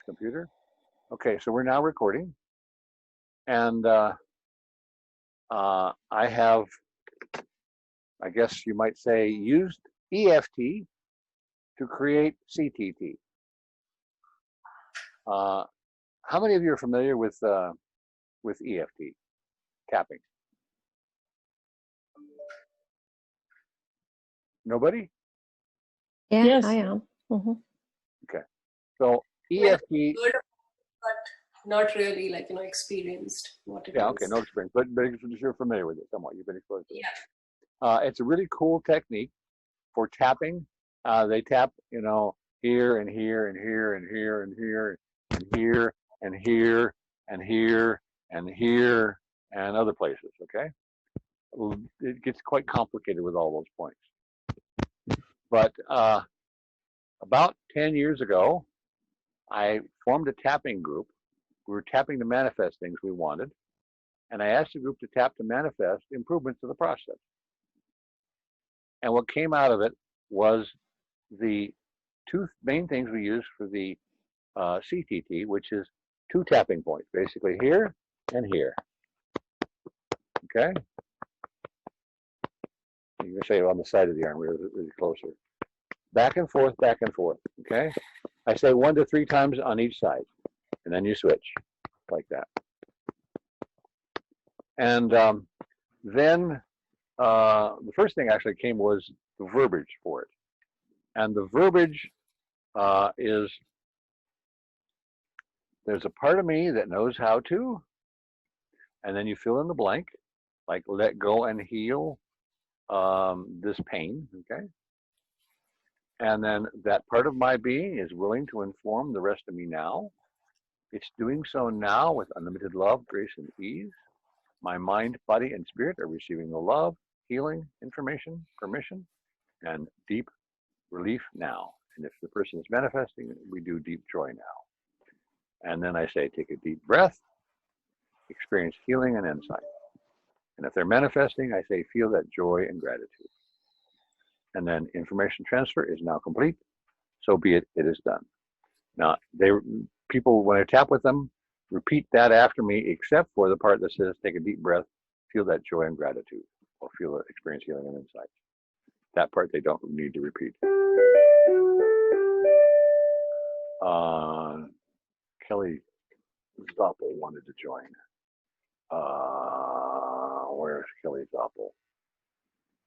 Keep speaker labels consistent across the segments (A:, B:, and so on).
A: computer. Okay, so we're now recording, and I have, I guess you might say, used EFT to create CTT. How many of you are familiar with EFT tapping? Nobody?
B: Yeah,
C: Yes.
B: I am. Mm-hmm.
A: Okay, so EFT.
C: But not really, like, experienced what it is.
A: Yeah, okay, no experience, but you're familiar with it somewhat. You've been exposed to it.
C: Yeah.
A: It's a really cool technique for tapping. They tap, here and here and here and here and here and here and here and here and here and other places. Okay, it gets quite complicated with all those points. But about 10 years ago, I formed a tapping group. We were tapping to manifest things we wanted, and I asked the group to tap to manifest improvements to the process. And what came out of it was the two main things we use for the CTT, which is 2 tapping points, basically here and here. Okay? You can say on the side of the arm, really closer. Back and forth, okay? I say 1 to 3 times on each side, and then you switch, like that. And then the first thing actually came was the verbiage for it. And the verbiage is, there's a part of me that knows how to, and then you fill in the blank, like let go and heal this pain, okay? And then that part of my being is willing to inform the rest of me now. It's doing so now with unlimited love, grace, and ease. My mind, body, and spirit are receiving the love, healing, information, permission, and deep relief now. And if the person is manifesting, we do deep joy now. And then I say, take a deep breath, experience healing and insight. And if they're manifesting, I say, feel that joy and gratitude. And then information transfer is now complete. So be it, it is done. Now, people, when I tap with them, repeat that after me, except for the part that says, take a deep breath, feel that joy and gratitude, or feel it, experience healing and insight. That part they don't need to repeat. Kelly Zoppel wanted to join. Where's Kelly Zoppel?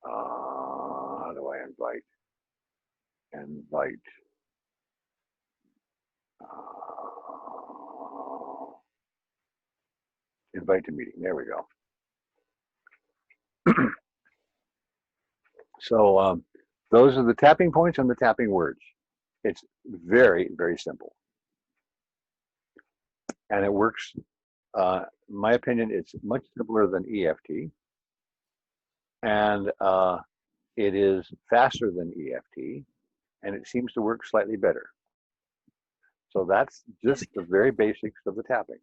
A: How do I invite? Invite to meeting. There we go. So those are the tapping points and the tapping words. It's very, very simple. And it works, in my opinion, it's much simpler than EFT. And it is faster than EFT. And it seems to work slightly better. So that's just the very basics of the tapping.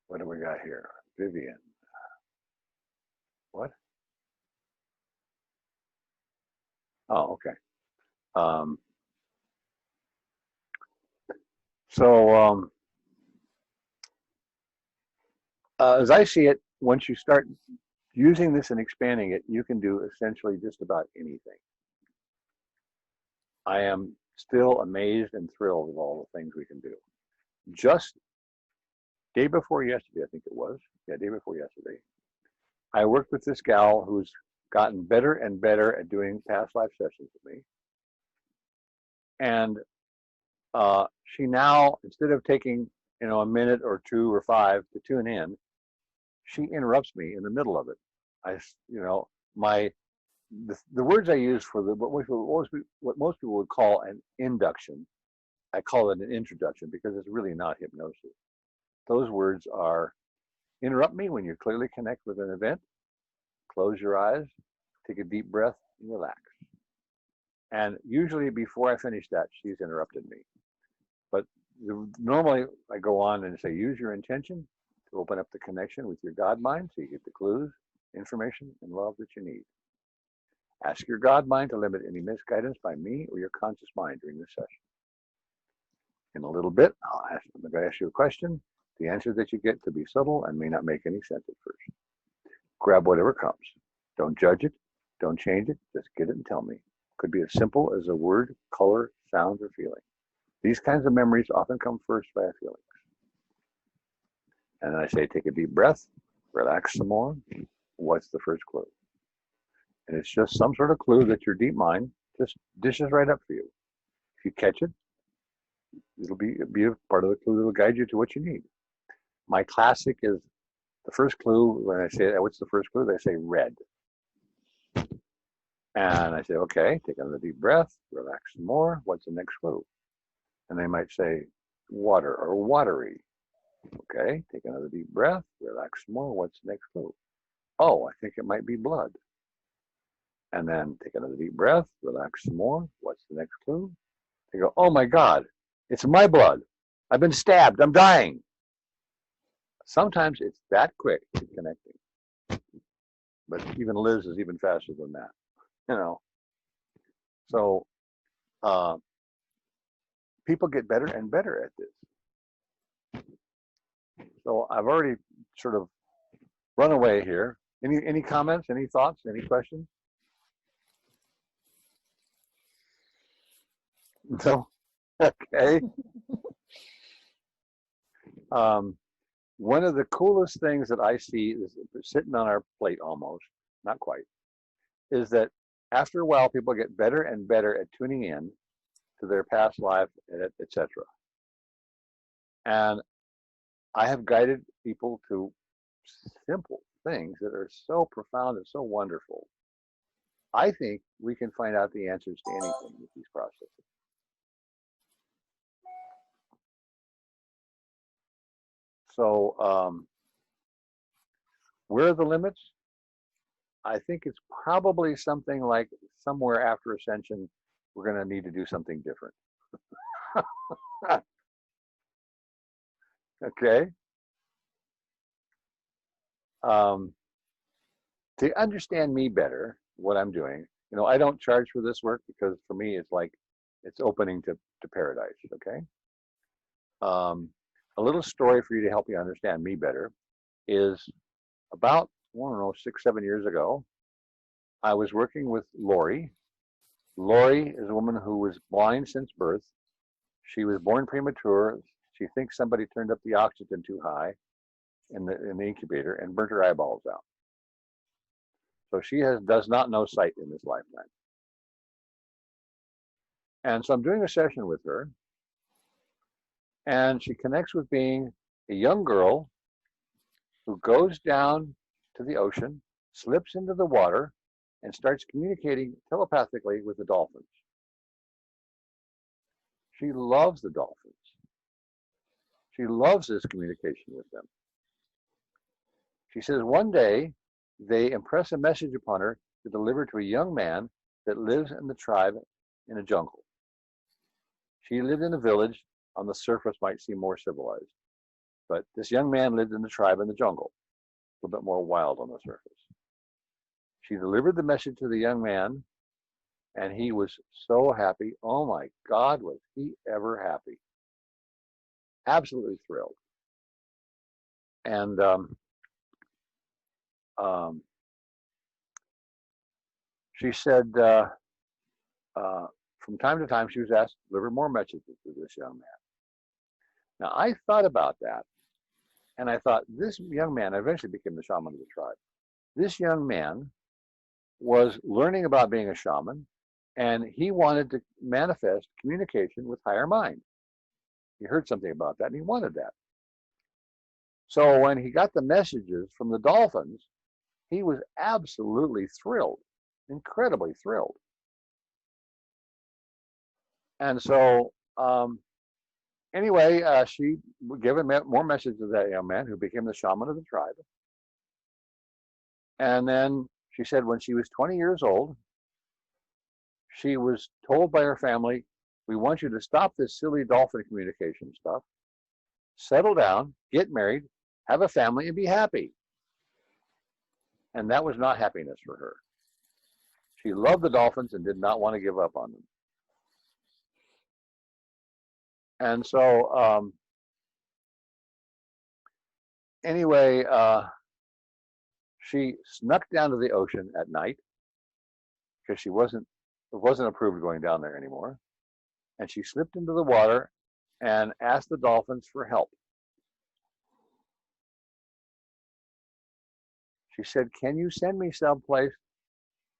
A: What do we got here? Vivian. What? Oh, okay. As I see it, once you start using this and expanding it, you can do essentially just about anything. I am still amazed and thrilled with all the things we can do. Just day before yesterday, I think it was. Yeah, day before yesterday. I worked with this gal who's gotten better and better at doing past life sessions with me. And she now, instead of taking, a minute or 2 or 5 to tune in, she interrupts me in the middle of it. The words I use for what most people would call an induction, I call it an introduction because it's really not hypnosis. Those words are, interrupt me when you clearly connect with an event, close your eyes, take a deep breath, and relax. And usually before I finish that, she's interrupted me. But normally I go on and say, use your intention to open up the connection with your God mind so you get the clues, information, and love that you need. Ask your God mind to limit any misguidance by me or your conscious mind during this session. In a little bit, I'm going to ask you a question. The answer that you get could be subtle and may not make any sense at first. Grab whatever comes. Don't judge it. Don't change it. Just get it and tell me. Could be as simple as a word, color, sound, or feeling. These kinds of memories often come first via feelings. And then I say, take a deep breath, relax some more. What's the first clue? And it's just some sort of clue that your deep mind just dishes right up for you. If you catch it, it'll be a part of the clue that will guide you to what you need. My classic is the first clue. When I say, what's the first clue? They say red. And I say, okay, take another deep breath, relax some more. What's the next clue? And they might say water or watery. Okay, take another deep breath, relax some more. What's the next clue? Oh, I think it might be blood. And then take another deep breath, relax some more. What's the next clue? They go, oh my God, it's my blood. I've been stabbed. I'm dying. Sometimes it's that quick in connecting. But even Liz is even faster than that, you know. So people get better and better at this. So I've already sort of run away here. Any comments, any thoughts, any questions? No? Okay. One of the coolest things that I see is sitting on our plate almost, not quite, is that after a while people get better and better at tuning in to their past life, etc. And I have guided people to simple things that are so profound and so wonderful. I think we can find out the answers to anything with these processes. So where are the limits? I think it's probably something like somewhere after ascension, we're going to need to do something different. Okay. To understand me better, what I'm doing, you know, I don't charge for this work because for me, it's like it's opening to paradise. Okay. A little story for you to help you understand me better is about, I don't know, 6-7 years ago, I was working with Lori. Lori is a woman who was blind since birth. She was born premature. She thinks somebody turned up the oxygen too high in the incubator and burnt her eyeballs out. So she does not know sight in this lifetime. And so I'm doing a session with her, and she connects with being a young girl who goes down to the ocean, slips into the water, and starts communicating telepathically with the dolphins. She loves the dolphins. She loves this communication with them. She says one day they impress a message upon her to deliver to a young man that lives in the tribe in a jungle. She lived in a village on the surface might seem more civilized, but this young man lived in the tribe in the jungle, a little bit more wild on the surface. She delivered the message to the young man, and he was so happy. Oh my God, was he ever happy. Absolutely thrilled. And she said from time to time she was asked to deliver more messages to this young man. Now I thought about that, and I thought this young man eventually became the shaman of the tribe. This young man was learning about being a shaman, and he wanted to manifest communication with higher mind. He heard something about that, and he wanted that. So when he got the messages from the dolphins, he was absolutely thrilled, incredibly thrilled. And so anyway, she gave him more messages to that young man who became the shaman of the tribe. And then she said when she was 20 years old, she was told by her family, we want you to stop this silly dolphin communication stuff, settle down, get married, have a family, and be happy. And that was not happiness for her. She loved the dolphins and did not want to give up on them. And so anyway, she snuck down to the ocean at night because it wasn't approved going down there anymore. And she slipped into the water and asked the dolphins for help. She said, "Can you send me someplace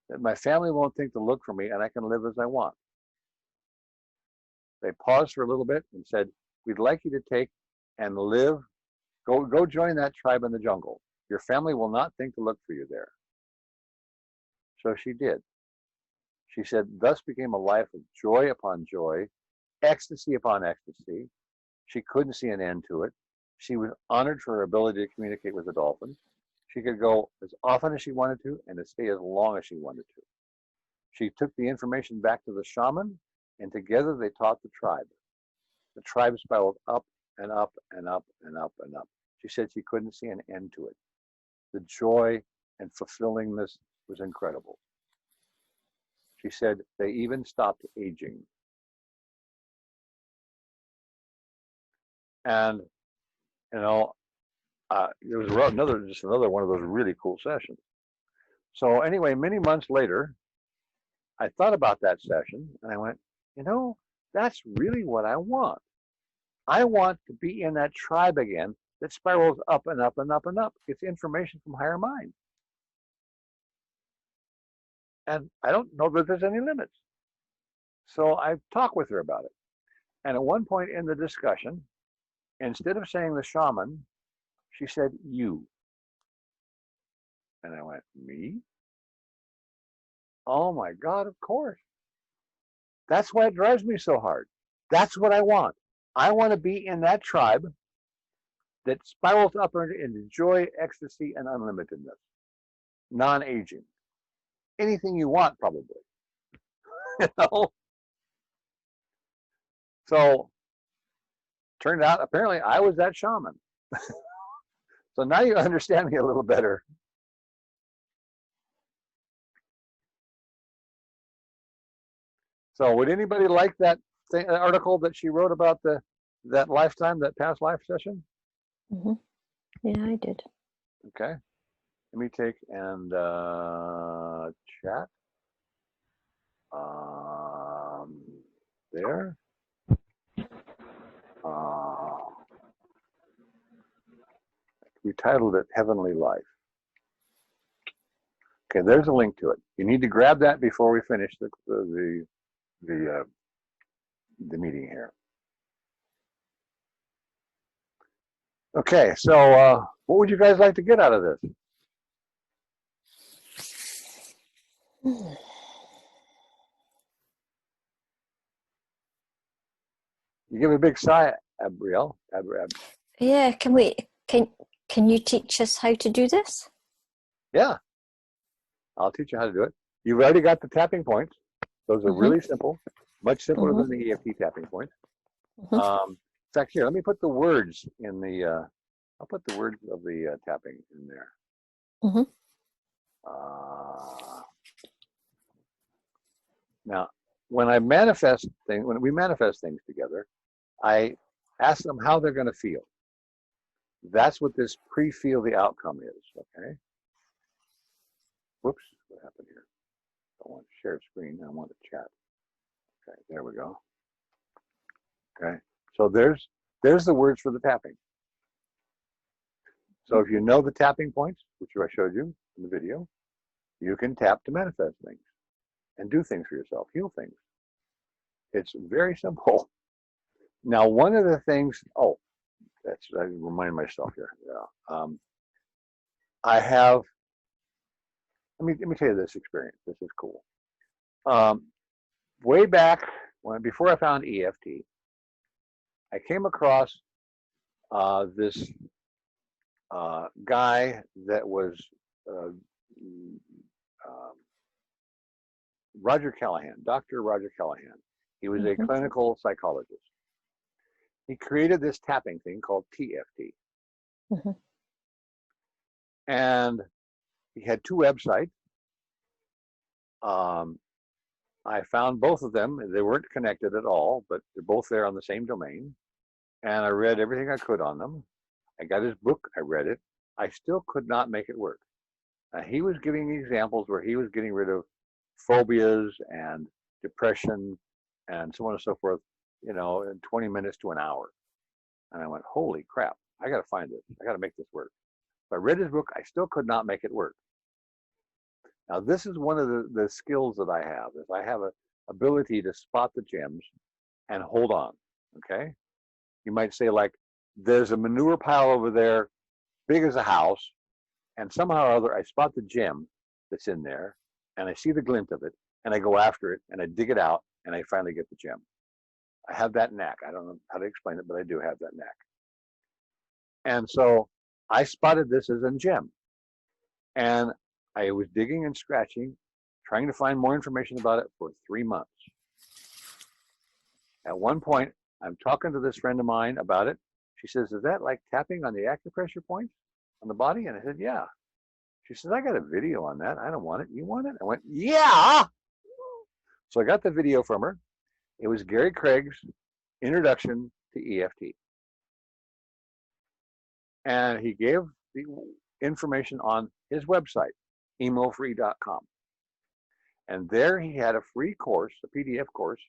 A: that my family won't think to look for me and I can live as I want?" They paused for a little bit and said, "We'd like you to take and live, go join that tribe in the jungle. Your family will not think to look for you there." So she did. She said, thus became a life of joy upon joy, ecstasy upon ecstasy. She couldn't see an end to it. She was honored for her ability to communicate with the dolphins. She could go as often as she wanted to and to stay as long as she wanted to. She took the information back to the shaman, and together they taught the tribe. The tribe spiraled up and up and up and up and up. She said she couldn't see an end to it. The joy and fulfillingness was incredible. She said they even stopped aging. And, you know, there was another one of those really cool sessions. So anyway, many months later, I thought about that session and I went, you know, that's really what I want. I want to be in that tribe again that spirals up and up and up and up. It's information from higher mind. And I don't know that there's any limits. So I talked with her about it. And at one point in the discussion, instead of saying the shaman, she said, "You." And I went, "Me? Oh my God, of course. That's why it drives me so hard. That's what I want. I want to be in that tribe that spirals up into joy, ecstasy, and unlimitedness. Non-aging. Anything you want, probably." You know? So, turned out, apparently, I was that shaman. So now you understand me a little better. So would anybody like that article that she wrote about that past life session?
B: Mm-hmm. Yeah, I did.
A: Okay. Let me take and chat. There. We titled it Heavenly Life. Okay, there's a link to it. You need to grab that before we finish the meeting here. Okay, so what would you guys like to get out of this? You give a big sigh, Abrielle.
B: Yeah, can you teach us how to do this?
A: Yeah, I'll teach you how to do it. You've already got the tapping points. Those are really simple, much simpler than the EFT tapping points. In fact, here, let me put the words in the, I'll put the words of the tapping in there. Now, when we manifest things together, I ask them how they're going to feel. That's what this pre-feel the outcome is, okay? Whoops, what happened here? I don't want to share screen, I want to chat. Okay, there we go. Okay, so there's the words for the tapping. So if you know the tapping points, which I showed you in the video, you can tap to manifest things and do things for yourself, heal things. It's very simple. Now, one of the things, I remind myself here. Yeah. I have, let me tell you this experience. This is cool. Way back before I found EFT, I came across this guy that was Roger Callahan, Dr. Roger Callahan. He was a clinical psychologist. He created this tapping thing called TFT. And he had two websites. I found both of them. They weren't connected at all, but they're both there on the same domain. And I read everything I could on them. I got his book. I read it. I still could not make it work. He was giving examples where he was getting rid of phobias and depression and so on and so forth, in 20 minutes to an hour. And I went, holy crap, I got to find this. I got to make this work. So I read his book. I still could not make it work. Now, this is one of the skills that I have, is I have an ability to spot the gems and hold on, okay? You might say, like, there's a manure pile over there, big as a house, and somehow or other I spot the gem that's in there, and I see the glint of it, and I go after it, and I dig it out, and I finally get the gem. I have that knack. I don't know how to explain it, but I do have that knack. And so I spotted this as a gem. And I was digging and scratching, trying to find more information about it for 3 months. At one point, I'm talking to this friend of mine about it. She says, is that like tapping on the acupressure points on the body? And I said, yeah. She says, I got a video on that. I don't want it. You want it? I went, yeah. So I got the video from her. It was Gary Craig's introduction to EFT. And he gave the information on his website, emofree.com. And there he had a free course, a PDF course,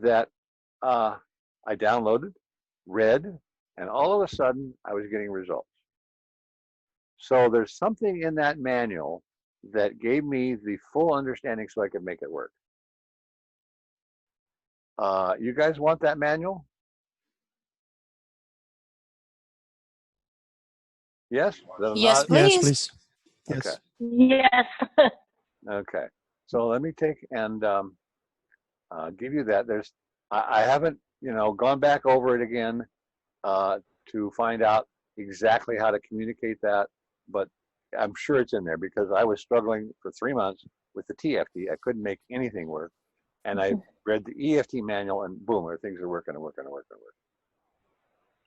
A: that I downloaded, read, and all of a sudden I was getting results. So there's something in that manual that gave me the full understanding so I could make it work. You guys want that manual? Yes?
B: Yes,
D: Yes,
B: please.
D: please.
A: Okay.
D: Yes.
E: Yes.
A: Okay. So let me take and give you that. I haven't, gone back over it again to find out exactly how to communicate that, but I'm sure it's in there because I was struggling for 3 months with the TFT. I couldn't make anything work. And I read the EFT manual and boom, things are working and working and working and working.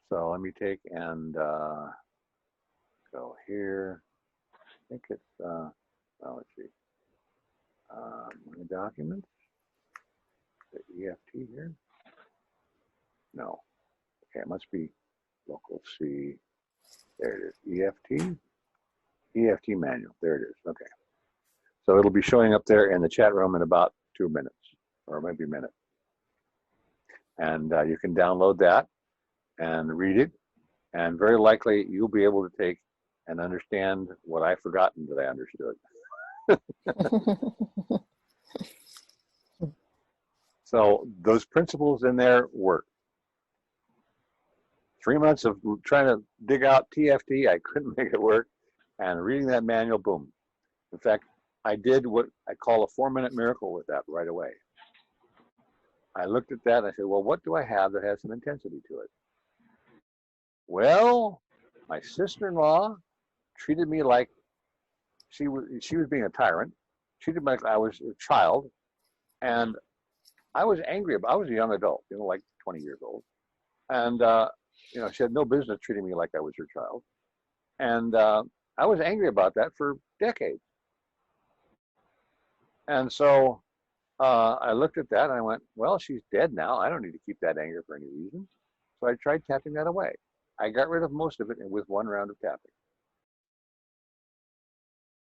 A: So let me take and go here. I think it's, let's see. My documents, the EFT here. No. Okay, it must be local C. There it is. EFT manual. There it is. Okay. So it'll be showing up there in the chat room in about 2 minutes, or maybe a minute. And you can download that and read it. And very likely you'll be able to take and understand what I've forgotten that I understood. So those principles in there work. 3 months of trying to dig out TFT, I couldn't make it work. And reading that manual, boom. In fact, I did what I call a 4-minute miracle with that right away. I looked at that and I said, well, what do I have that has some intensity to it? Well, my sister-in-law treated me like she was being a tyrant, treated me like I was a child, and I was angry I was a young adult, like 20 years old. And, she had no business treating me like I was her child. And I was angry about that for decades. And so I looked at that and I went, well, she's dead now. I don't need to keep that anger for any reason. So I tried tapping that away. I got rid of most of it with 1 round of tapping.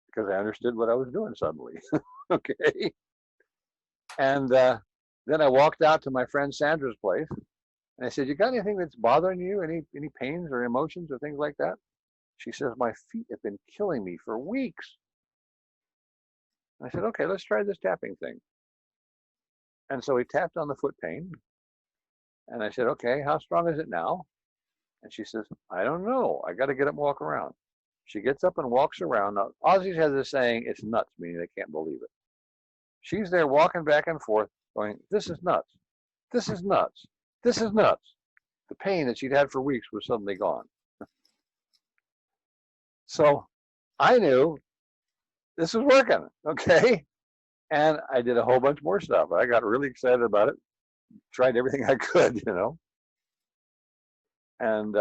A: Because I understood what I was doing suddenly. Okay. And then I walked out to my friend Sandra's place and I said, you got anything that's bothering you? Any pains or emotions or things like that? She says, my feet have been killing me for weeks. I said, okay, let's try this tapping thing. And so we tapped on the foot pain. And I said, okay, how strong is it now? And she says, I don't know. I got to get up and walk around. She gets up and walks around. Now, Aussies has this saying, it's nuts, meaning they can't believe it. She's there walking back and forth going, this is nuts. This is nuts. This is nuts. The pain that she'd had for weeks was suddenly gone. So I knew this was working, okay? And I did a whole bunch more stuff. I got really excited about it. Tried everything I could, And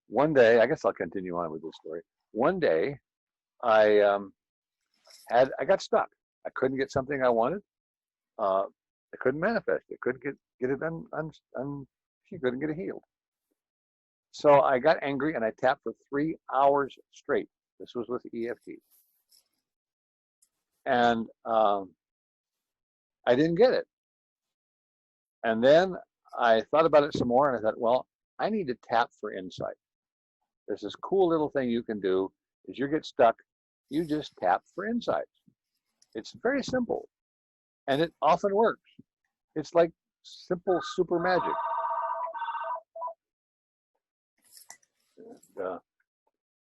A: one day, I guess I'll continue on with this story. One day, I got stuck. I couldn't get something I wanted. I couldn't manifest it. Couldn't get it she couldn't get it healed. So I got angry and I tapped for 3 hours straight. This was with EFT. And I didn't get it. And then I thought about it some more and I thought, well, I need to tap for insight. There's this cool little thing you can do is you get stuck, you just tap for insights. It's very simple and it often works. It's like simple super magic.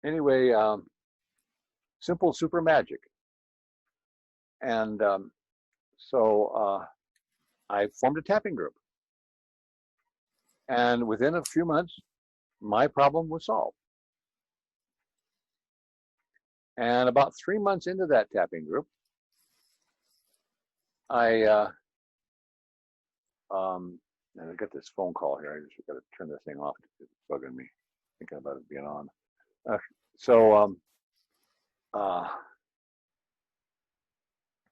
A: Anyway, simple super magic. And so I formed a tapping group. And within a few months, my problem was solved. And about 3 months into that tapping group, I got this phone call here. I just got to turn this thing off. It's bugging me, thinking about it being on.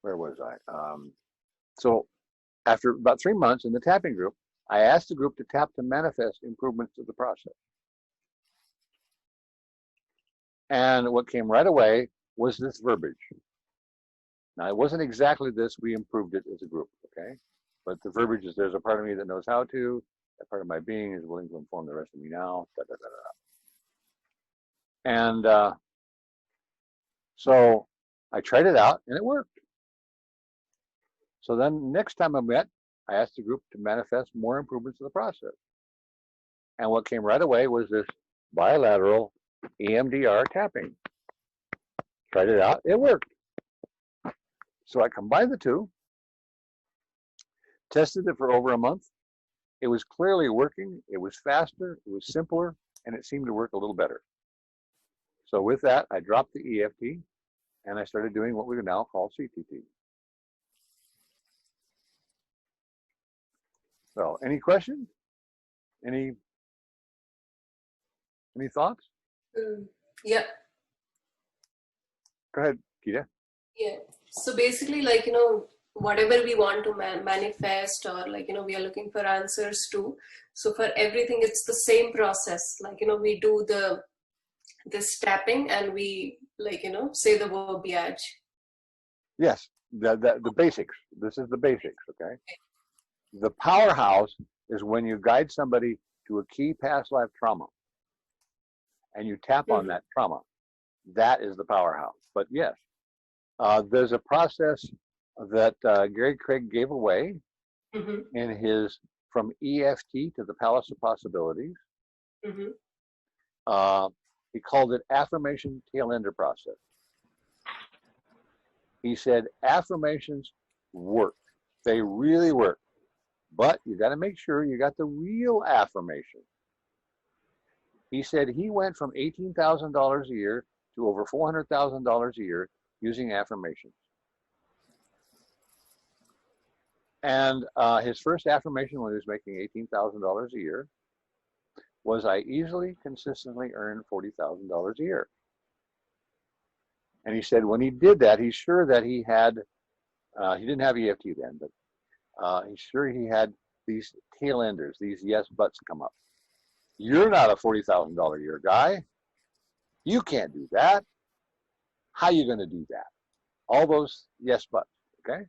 A: Where was I? So after about 3 months in the tapping group, I asked the group to tap to manifest improvements to the process. And what came right away was this verbiage. Now, it wasn't exactly this. We improved it as a group, okay? But the verbiage is, there's a part of me that knows how to. That part of my being is willing to inform the rest of me now. Da, da, da, da. And so I tried it out, and it worked. So then next time I met, I asked the group to manifest more improvements to the process. And what came right away was this bilateral EMDR tapping. Tried it out, it worked. So I combined the two, tested it for over a month. It was clearly working, it was faster, it was simpler, and it seemed to work a little better. So with that, I dropped the EFT and I started doing what we now call CTT. So any questions? Any thoughts?
C: Yeah.
A: Go ahead, Kita.
C: Yeah. So basically, like, whatever we want to manifest, or like, we are looking for answers to. So for everything, it's the same process. Like, we do this tapping and we, like, say the verbiage.
A: Yes, the basics. This is the basics, okay? The powerhouse is when you guide somebody to a key past life trauma and you tap on that trauma. That is the powerhouse. But yes, there's a process that Gary Craig gave away in his From EFT to the Palace of Possibilities. He called it affirmation tail ender process. He said affirmations work. They really work. But you got to make sure you got the real affirmation. He said he went from $18,000 a year to over $400,000 a year using affirmations. And his first affirmation when he was making $18,000 a year was, I easily, consistently earn $40,000 a year. And he said when he did that, he's sure that he had, he didn't have EFT then, but he's sure he had these tail enders, these yes buts come up. You're not a $40,000 a year guy. You can't do that. How are you going to do that? All those yes buts, okay?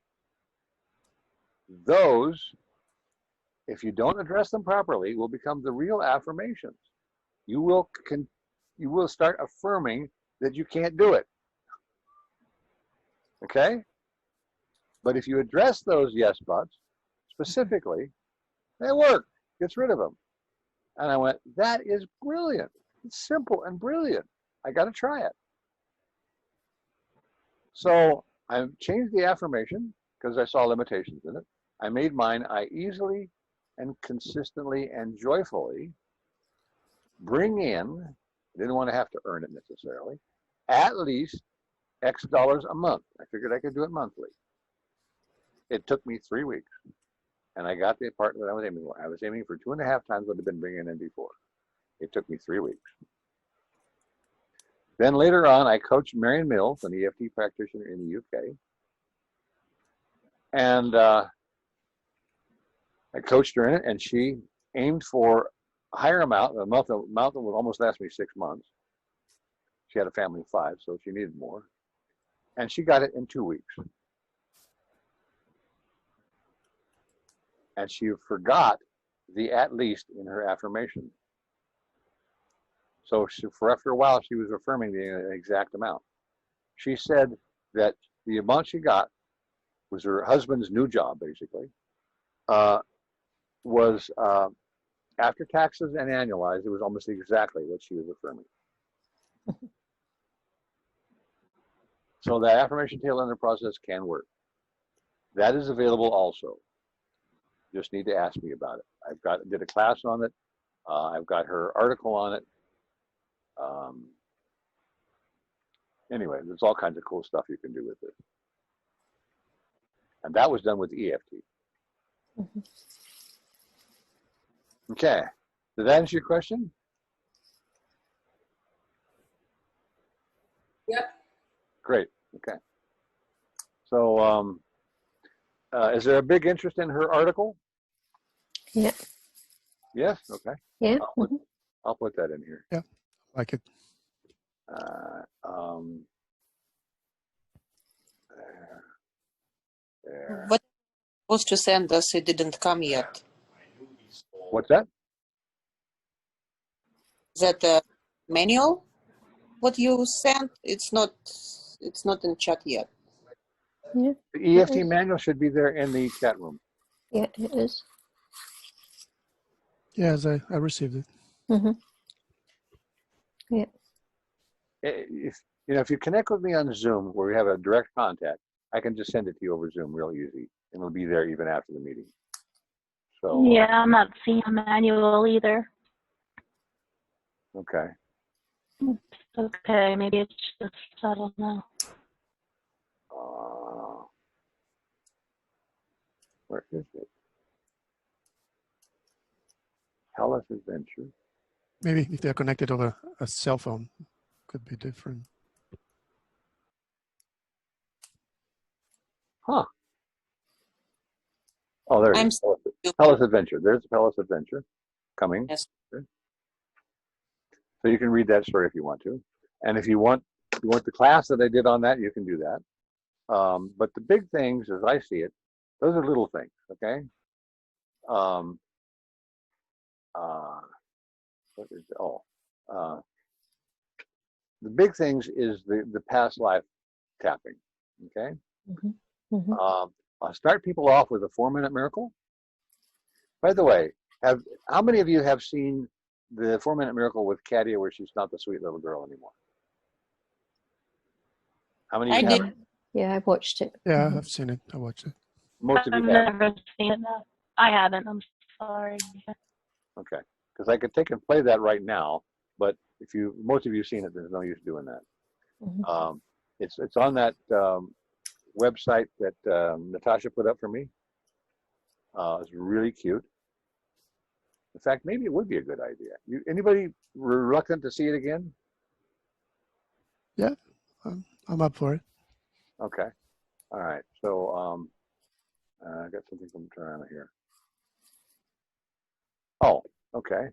A: Those, if you don't address them properly, will become the real affirmations. You will start affirming that you can't do it, okay? But if you address those yes buts specifically, they work. Gets rid of them. And I went, that is brilliant. It's simple and brilliant. I got to try it. So I changed the affirmation because I saw limitations in it. I made mine, I easily and consistently and joyfully bring in, I didn't want to have to earn it necessarily, at least X dollars a month. I figured I could do it monthly. It took me 3 weeks. And I got the part that I was aiming for. I was aiming for 2.5 times what I'd been bringing in before. It took me 3 weeks. Then later on, I coached Marion Mills, an EFT practitioner in the UK. And I coached her in it, and she aimed for a higher amount. The amount that would almost last me 6 months. She had a family of 5, so she needed more. And she got it in 2 weeks. And she forgot the "at least" in her affirmation. So for after a while, she was affirming the exact amount. She said that the amount she got was her husband's new job, basically, was after taxes and annualized, it was almost exactly what she was affirming. So that affirmation tail ender process can work. That is available also. Just need to ask me about it. Did a class on it. I've got her article on it. Anyway, there's all kinds of cool stuff you can do with it. And that was done with EFT.
B: Mm-hmm.
A: Okay. Did that answer your question?
C: Yep.
A: Great. Okay. So, is there a big interest in her article?
B: Yeah.
A: Yes. Okay.
B: Yeah.
A: I'll put that in here.
D: Yeah, like it.
A: There.
E: What was to send us? It didn't come yet.
A: What's that?
E: Is that a manual? What you sent? It's not in chat yet.
B: Yeah.
A: The EFT manual should be there in the chat room.
B: Yeah, it is.
D: Yes, I received it.
B: Mm-hmm. Yeah.
A: If you connect with me on Zoom, where we have a direct contact, I can just send it to you over Zoom real easy, and it'll be there even after the meeting. So
F: yeah, I'm not seeing a manual either.
A: okay.
F: Okay, maybe it's just, I don't know.
A: Where is it? Hellas Adventure.
D: Maybe if they're connected over a cell phone, could be different.
A: Huh. Oh, there it is. Hellas Adventure. There's the Hellas Adventure coming.
E: Yes.
A: So you can read that story if you want to. And if you want the class that I did on that, you can do that. But the big things, as I see it, those are little things, okay? What is it? The big things is the past life tapping, okay?
B: Mm-hmm. Mm-hmm.
A: I'll start people off with a 4-minute miracle. By the way, how many of you have seen the 4-minute miracle with Katia where she's not the sweet little girl anymore? How many of you have?
B: Yeah, I've watched it.
D: Yeah, I've seen it. I watched it.
A: Most of
F: I've
A: you have.
F: never seen it. No. I haven't. I'm sorry.
A: Okay, because I could take and play that right now, but if most of you have seen it, there's no use doing that.
B: Mm-hmm.
A: It's on that website that Natasha put up for me. It's really cute. In fact, maybe it would be a good idea. Anybody reluctant to see it again?
D: Yeah, I'm up for it.
A: Okay. All right. So I got something from Tarana here. Oh, okay.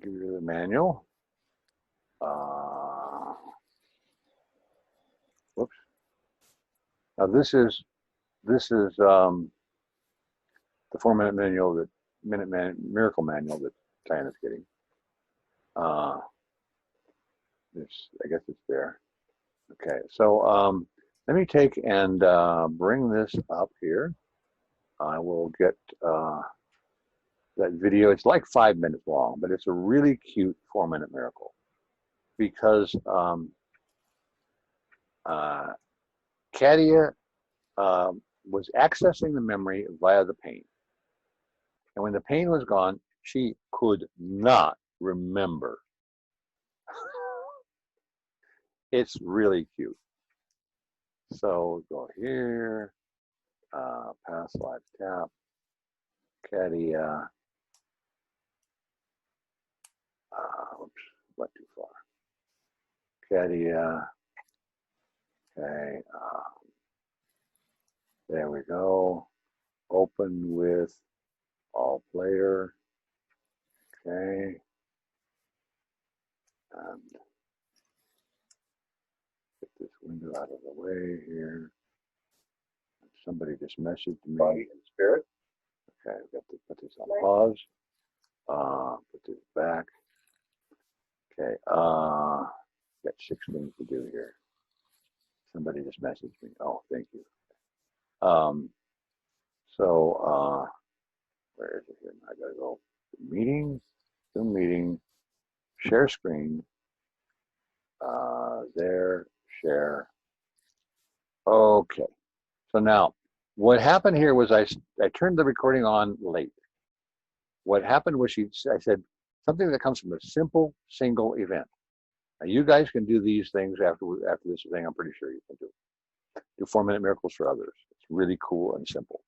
A: Give you the manual. Whoops. Now this is the 4-minute manual miracle manual that Diana's getting. I guess it's there. Okay, so let me take and bring this up here. I will get that video. It's like 5 minutes long, but it's a really cute 4-minute miracle because Katia was accessing the memory via the pain. And when the pain was gone, she could not remember. It's really cute. So go here, past life tap, Katia. Oops, went too far. Katia. Okay. There we go. Open with all player. Okay. And get this window out of the way here. Somebody just messaged me. Body and spirit. Okay, I've got to put this on pause. Put this back. Okay, got 6 things to do here. Somebody just messaged me. Oh, thank you. Where is it here? I gotta go. Meeting, Zoom meeting, share screen. There, share. Okay. So now, what happened here was I turned the recording on late. What happened was I said something that comes from a simple single event. Now you guys can do these things after this thing. I'm pretty sure you can do 4-minute miracles for others. It's really cool and simple.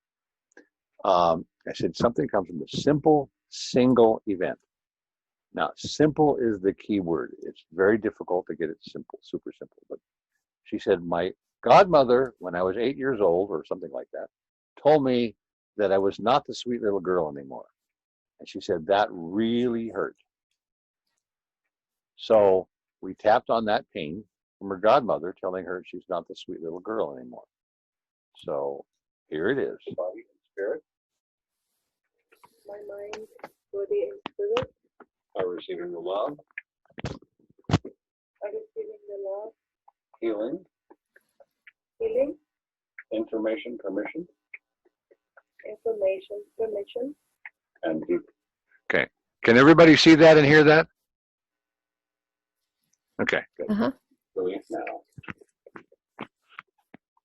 A: I said something comes from a simple single event. Now, simple is the key word. It's very difficult to get it simple, super simple. But she said, my godmother, when I was 8 years old or something like that, told me that I was not the sweet little girl anymore. And she said, that really hurt. So we tapped on that pain from her godmother telling her she's not the sweet little girl anymore. So here it is. Body and spirit.
G: My mind, body, and spirit
A: Are receiving the love.
G: are receiving the love,
A: Healing.
G: healing,
A: Information, permission.
G: information, permission.
A: And deep. Okay. Can everybody see that and hear that? Okay, good.
B: Uh-huh.
A: Release now.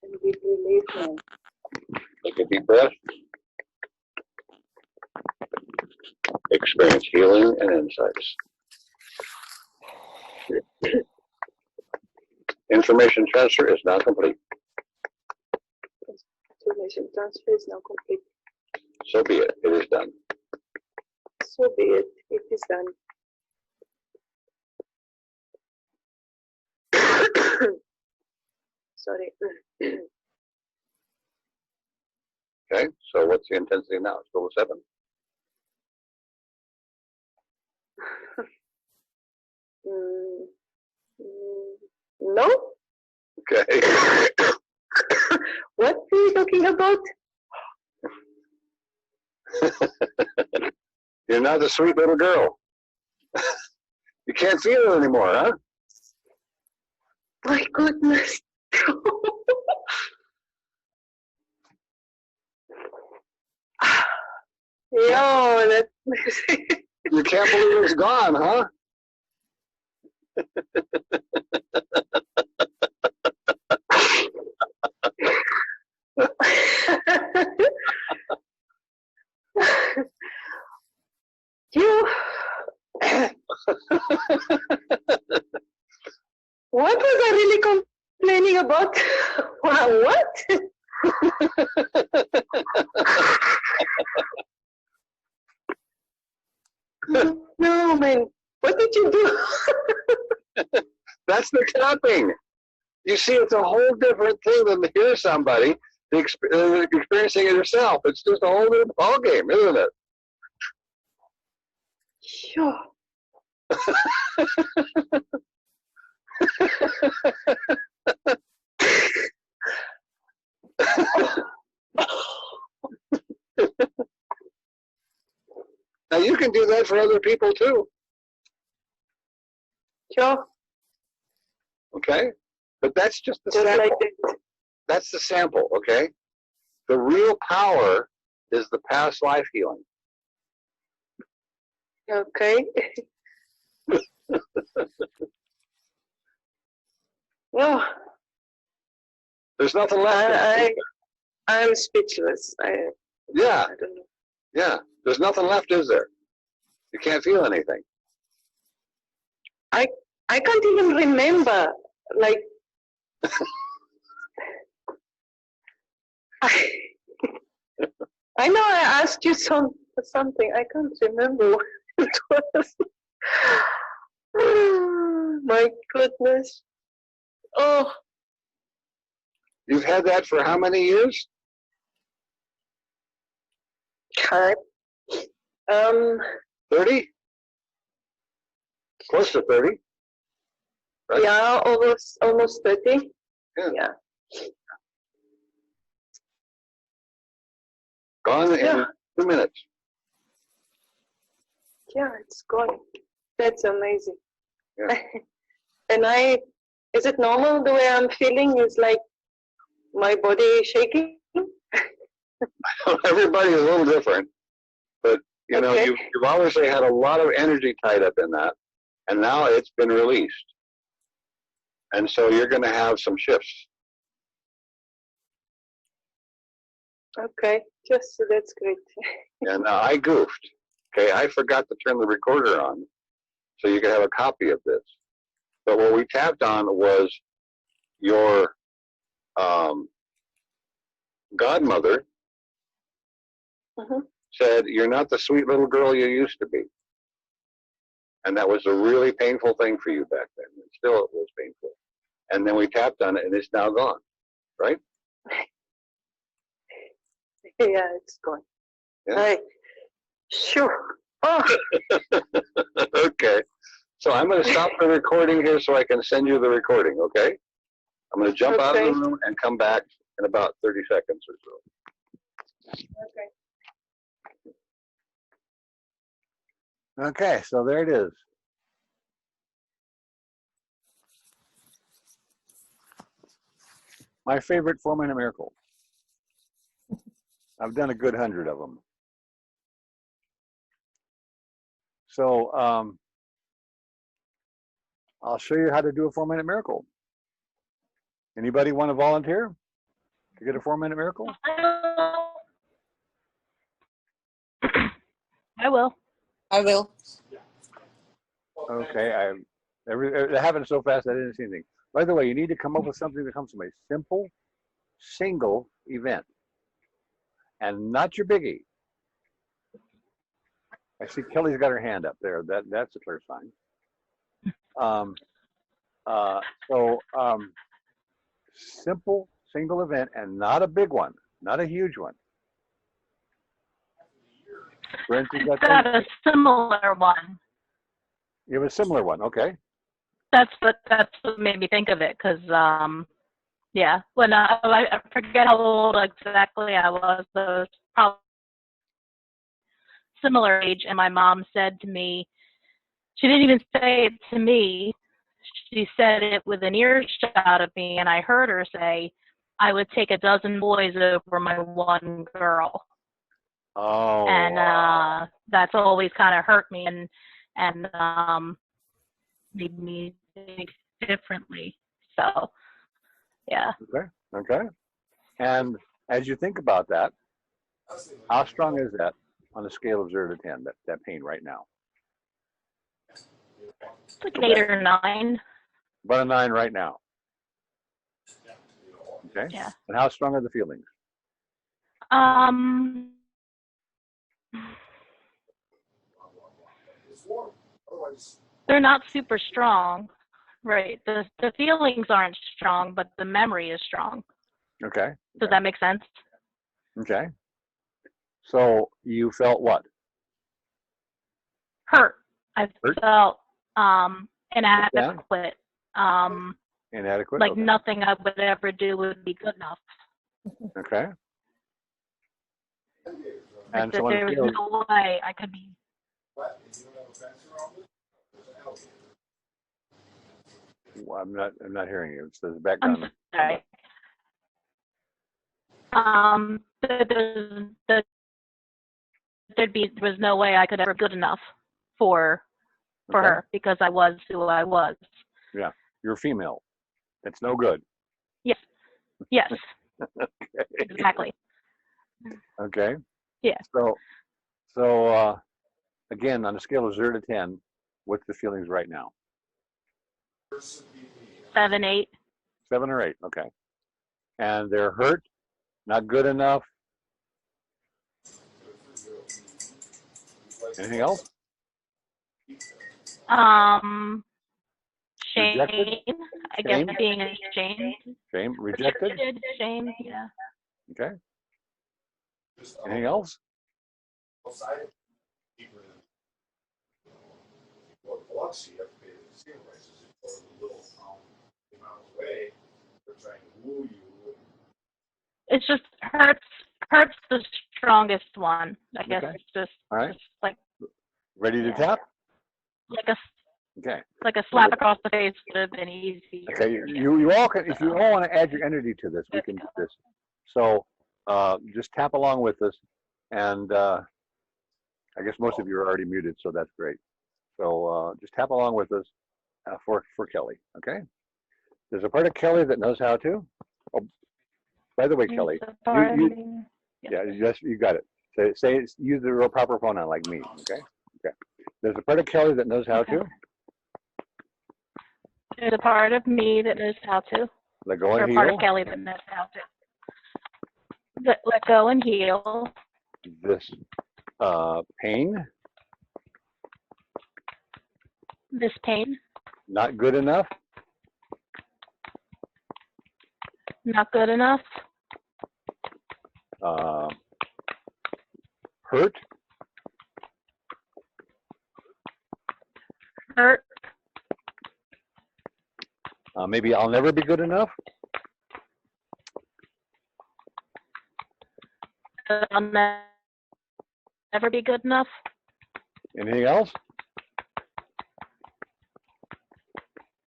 G: And deep release now.
A: Take a deep breath. Experience healing and insights. Information transfer is now complete.
G: Information transfer is now complete.
A: So be it. It is done.
G: So be it. It is done. Sorry.
A: Okay, so what's the intensity now? It's still a 7.
G: No?
A: Okay.
G: What are you talking about?
A: You're not the sweet little girl. You can't feel it anymore, huh?
G: My goodness. Yo, that's
A: You can't believe it's gone, huh?
G: You. What was I really complaining about? What? No, man. What did you do?
A: That's the tapping. You see, it's a whole different thing than to hear somebody experiencing it yourself. It's just a whole new ballgame, isn't it?
G: Sure.
A: Now you can do that for other people too.
G: Sure.
A: Okay? But that's just the
G: Just
A: sample.
G: like that.
A: That's the sample, okay? The real power is the past life healing.
G: Okay. Well,
A: There's nothing left.
G: I'm speechless.
A: Yeah,
G: I don't know.
A: yeah. There's nothing left, is there? You can't feel anything.
G: I can't even remember. Like, I know I asked you something. I can't remember what it was. My goodness. Oh,
A: You've had that for how many years?
G: Okay.
A: 30? Close to 30. Right.
G: Yeah, almost 30.
A: Yeah.
G: Yeah.
A: Gone in
G: Yeah.
A: 2 minutes.
G: Yeah, it's gone. That's amazing.
A: Yeah.
G: And is it normal the way I'm feeling? Is like my body is shaking?
A: Everybody is a little different, but you know,
G: Okay.
A: you've obviously had a lot of energy tied up in that, and now it's been released, and so you're going to have some shifts.
G: Okay, just that's great.
A: And I goofed. Okay, I forgot to turn the recorder on, so you could have a copy of this. But what we tapped on was your godmother
G: Mhm.
A: said, "You're not the sweet little girl you used to be." And that was a really painful thing for you back then. And still it was painful. And then we tapped on it and it's now gone, right?
G: Yeah, it's gone.
A: Yeah.
G: Right. Sure. Oh,
A: Okay. So I'm going to stop the recording here so I can send you the recording, okay? I'm going to jump out of the
G: Okay.
A: room and come back in about 30 seconds or so.
G: okay.
A: Okay, so there it is. My favorite 4-minute miracle. I've done a good 100 of them. So I'll show you how to do a 4-minute miracle. Anybody want to volunteer to get a 4-minute miracle?
F: I will.
E: I will.
A: Okay, it happened so fast I didn't see anything. By the way, you need to come up with something that comes from a simple, single event, and not your biggie. I see Kelly's got her hand up there. That's a clear sign. Simple, single event, and not a big one, not a huge one. For instance,
F: I've got a similar one.
A: you have a similar one, okay?
F: That's what made me think of it, because yeah, when I forget how old exactly I was, but it was probably similar age, and my mom said to me, she didn't even say it to me, she said it with an earshot of me, and I heard her say, I would take a dozen boys over my one girl.
A: Oh.
F: And that's always kind of hurt me and made me think differently. So, yeah.
A: Okay. And as you think about that, how strong is that on a scale of 0 to 10, that pain right now?
F: It's like an 8 or 9.
A: About a 9 right now. Okay.
F: Yeah.
A: And how strong are the feelings?
F: They're not super strong, right? The feelings aren't strong, but the memory is strong.
A: Okay.
F: Does that make sense?
A: Okay. So you felt what?
F: Hurt. I
A: Hurt?
F: felt inadequate.
A: Inadequate?
F: Like
A: okay.
F: nothing I would ever do would be good enough.
A: Okay. And
F: Like
A: so
F: there was no way I could be.
A: Well, I'm not hearing you. It's the background.
F: I'm sorry. There was no way I could ever be good enough for her because I was who I was.
A: Yeah, you're female. That's no good.
F: Yes. Yes.
A: Okay.
F: Exactly.
A: Okay.
F: Yeah.
A: So again, on a scale of 0 to 10, what's the feelings right now?
F: 7, 8.
A: 7 or 8. Okay. And they're hurt, not good enough. Rejected?
F: I guess
A: Shame?
F: being ashamed.
A: Shame? Rejected?
F: Shame, yeah.
A: Okay. Anything else?
F: It's just hurts the strongest one. I guess
A: Okay.
F: it's just,
A: All right.
F: just like
A: Ready to
F: Yeah.
A: tap? Okay.
F: like a slap across the face would have been easy.
A: Okay. You all can, if you all want to add your energy to this, we can do this. So just tap along with us, and I guess most of you are already muted, so that's great. So just tap along with us for Kelly. Okay. There's a part of Kelly that knows how to. Oh, by the way, Kelly, you got it. Say use the real proper pronoun like me. Okay. Okay. There's a part of Kelly that knows how to.
F: There's a part of me that knows how to.
A: Let go
F: Or
A: and
F: a part
A: heal.
F: of Kelly that knows how to. Let go and heal.
A: This pain.
F: This pain.
A: Not good enough.
F: Not good enough.
A: Hurt.
F: Hurt.
A: Maybe I'll never be good enough.
F: I'll never be good enough.
A: Anything else?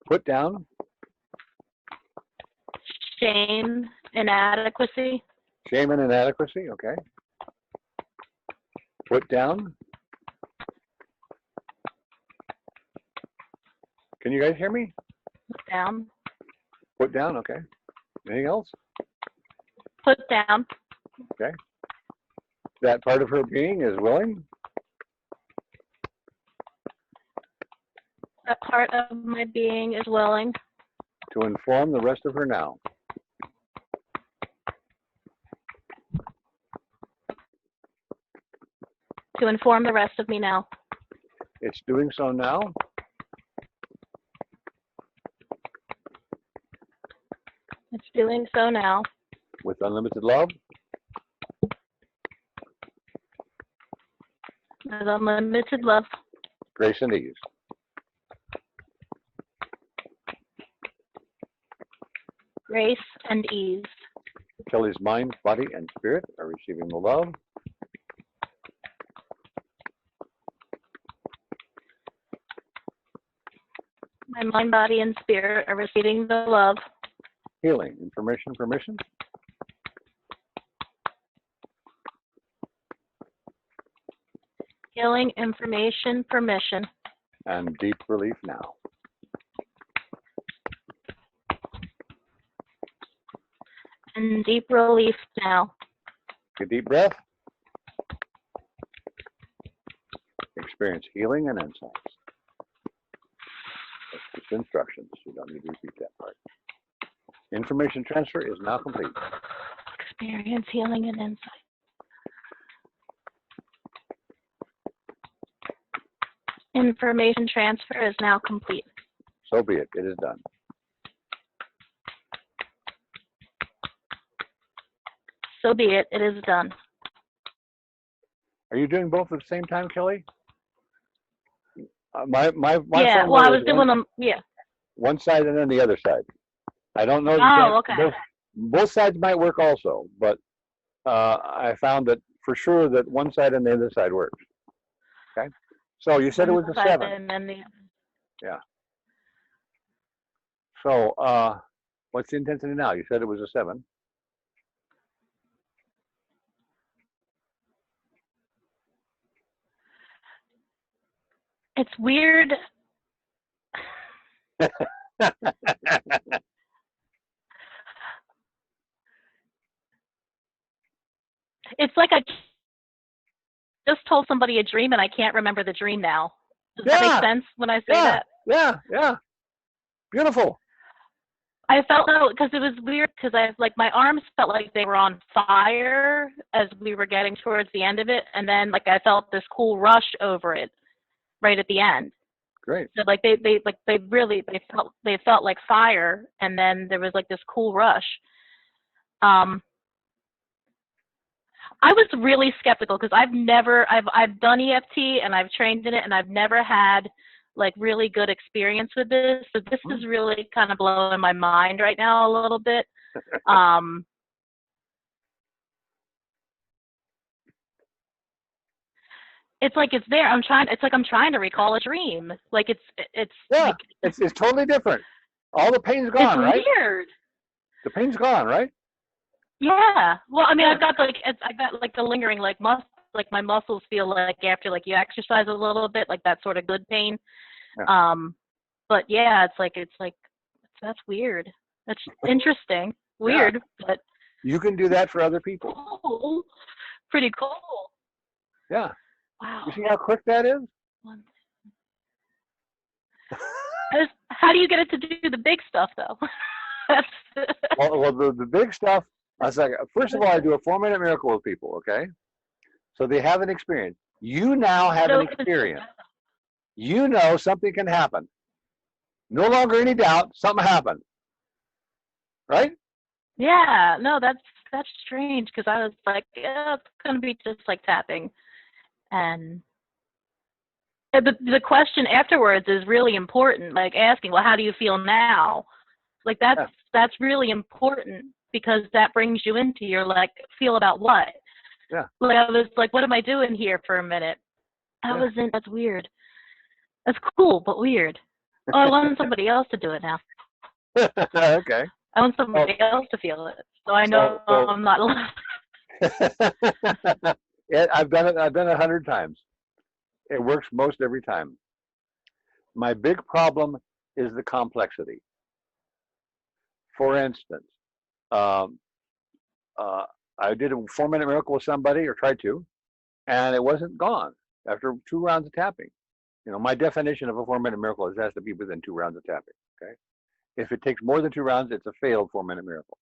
A: Put down.
F: Shame, inadequacy.
A: Shame and inadequacy. Okay. Put down. Can you guys hear me?
F: Down.
A: Put down. Okay. Anything else?
F: Put down.
A: Okay. That part of her being is willing.
F: That part of my being is willing
A: To inform the rest of her now.
F: to inform the rest of me now.
A: It's doing so now.
F: It's doing so now.
A: With unlimited love.
F: With unlimited love.
A: Grace and ease.
F: Grace and ease.
A: Kelly's mind, body, and spirit are receiving the love.
F: My mind, body, and spirit are receiving the love.
A: Healing, information, permission.
F: Healing, information, permission.
A: And deep relief now.
F: And deep relief now.
A: Take a deep breath. Experience healing and insights. That's just instructions. You don't need to repeat that part. Information transfer is now complete.
F: Experience healing and insight. Information transfer is now complete.
A: So be it. It is done.
F: So be it. It is done.
A: Are you doing both at the same time, Kelly? My
F: Yeah,
A: phone
F: well, I
A: was
F: was doing them, yeah.
A: one side and then the other side. I don't know.
F: Oh, okay.
A: Both sides might work also, but I found that for sure that one side and the other side works. Okay. So you said it was a 7.
F: And then the
A: Yeah. So what's the intensity now? You said it was a 7.
F: It's weird. It's like I just told somebody a dream and I can't remember the dream now. Does that make sense when I say that?
A: Yeah. Beautiful.
F: I felt because it was weird because my arms felt like they were on fire as we were getting towards the end of it, and then I felt this cool rush over it right at the end.
A: Great.
F: So like they felt like fire, and then there was like this cool rush. I was really skeptical because I've done EFT and I've trained in it, and I've never had like really good experience with this. So this is really kind of blowing my mind right now a little bit. It's like it's there. I'm trying to recall a dream. Like it's
A: Yeah,
F: like,
A: it's totally different. All the pain's gone,
F: it's
A: right?
F: weird.
A: The pain's gone, right?
F: Yeah. Well, I mean, I've got like the lingering like my muscles feel like after like you exercise a little bit, like that sort of good pain.
A: Yeah.
F: But yeah, it's like that's weird. That's interesting. Weird, but
A: You can do that for other people.
F: cool. Pretty cool.
A: Yeah.
F: Wow.
A: You see how quick that is?
F: How do you get it to do the big stuff though?
A: Well, the big stuff, I was like, first of all, I do a 4-minute miracle with people, okay? So they have an experience. You now have an experience. You know something can happen. No longer any doubt, something happened. Right?
F: Yeah, no, that's strange because I was like, yeah, it's gonna be just like tapping, and the question afterwards is really important. Like asking, well, how do you feel now? Like that's really important because that brings you into your like feel about what.
A: Yeah.
F: Like I was like, what am I doing here for a minute? That's weird. That's cool, but weird. Oh, I want somebody else to do it now.
A: Okay.
F: I want somebody else to feel it, so I know I'm not alone.
A: Yeah, I've done it 100 times. It works most every time. My big problem is the complexity. For instance, I did a 4-minute miracle with somebody, or tried to, and it wasn't gone after 2 rounds of tapping. You know, my definition of a 4-minute miracle is it has to be within 2 rounds of tapping. Okay, if it takes more than 2 rounds, it's a failed 4-minute miracle.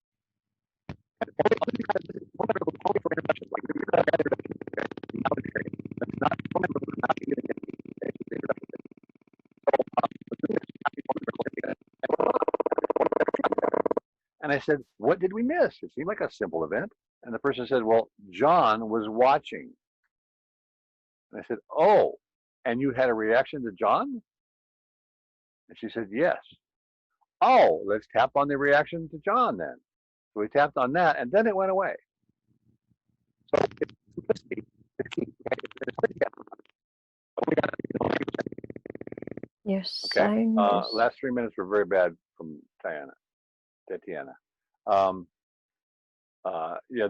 A: And I said, what did we miss? It seemed like a simple event. And the person said, well, John was watching. And I said, oh, and you had a reaction to John? And she said, yes. Oh, let's tap on the reaction to John then. So we tapped on that, and then it went away. So it's simplicity. It's key.
B: Your
A: Okay.
B: sound is...
A: Last 3 minutes were very bad from Tatiana. Yeah,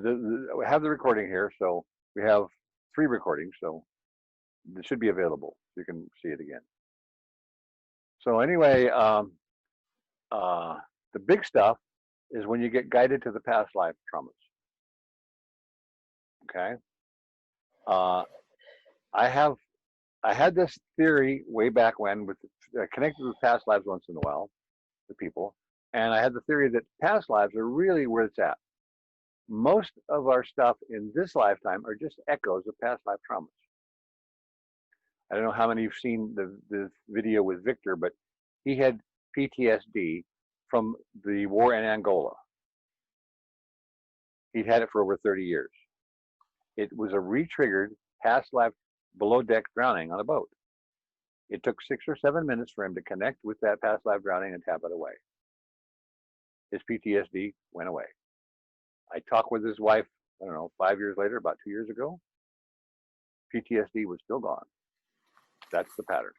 A: we have the recording here, so we have 3 recordings, so it should be available. You can see it again. So anyway, the big stuff is when you get guided to the past life traumas. Okay. I had this theory way back when with connected with past lives once in a while, the people, and I had the theory that past lives are really where it's at. Most of our stuff in this lifetime are just echoes of past life traumas. I don't know how many you've seen the video with Victor, but he had PTSD from the war in Angola. He'd had it for over 30 years. It was a re-triggered past life below deck drowning on a boat. It took 6 or 7 minutes for him to connect with that past life drowning and tap it away. His PTSD went away. I talked with his wife, I don't know, 5 years later, about 2 years ago. PTSD was still gone. That's the pattern.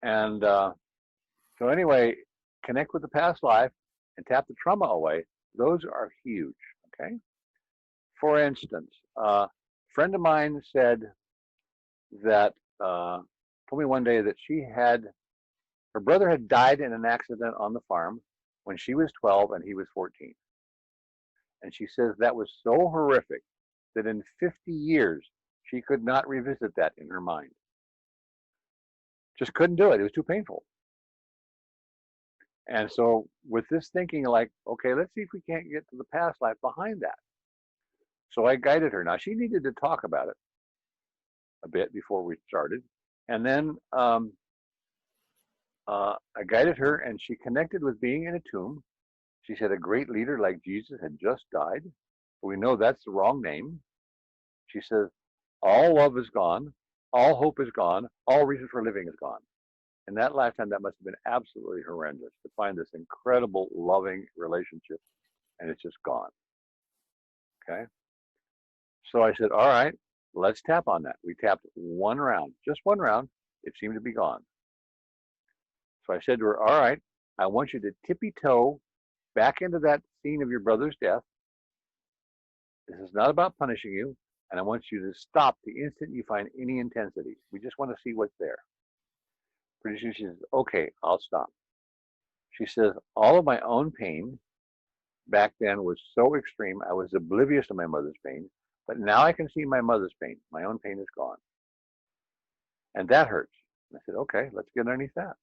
A: And so anyway, connect with the past life and tap the trauma away. Those are huge, okay? For instance, a friend of mine said that, told me one day that her brother had died in an accident on the farm when she was 12 and he was 14. And she says that was so horrific that in 50 years, she could not revisit that in her mind. Just couldn't do it. It was too painful. And so with this thinking, like, okay, let's see if we can't get to the past life behind that. So I guided her. Now, she needed to talk about it a bit before we started. And then I guided her, and she connected with being in a tomb. She said a great leader like Jesus had just died. We know that's the wrong name. She says all love is gone, all hope is gone, all reason for living is gone. In that lifetime, that must have been absolutely horrendous to find this incredible, loving relationship, and it's just gone. Okay? So I said, all right, let's tap on that. We tapped one round, just one round. It seemed to be gone. So I said to her, all right, I want you to tippy-toe back into that scene of your brother's death. This is not about punishing you, and I want you to stop the instant you find any intensity. We just want to see what's there. Pretty soon she says, okay, I'll stop. She says, all of my own pain back then was so extreme, I was oblivious to my mother's pain, but now I can see my mother's pain. My own pain is gone. And that hurts. And I said, okay, let's get underneath that.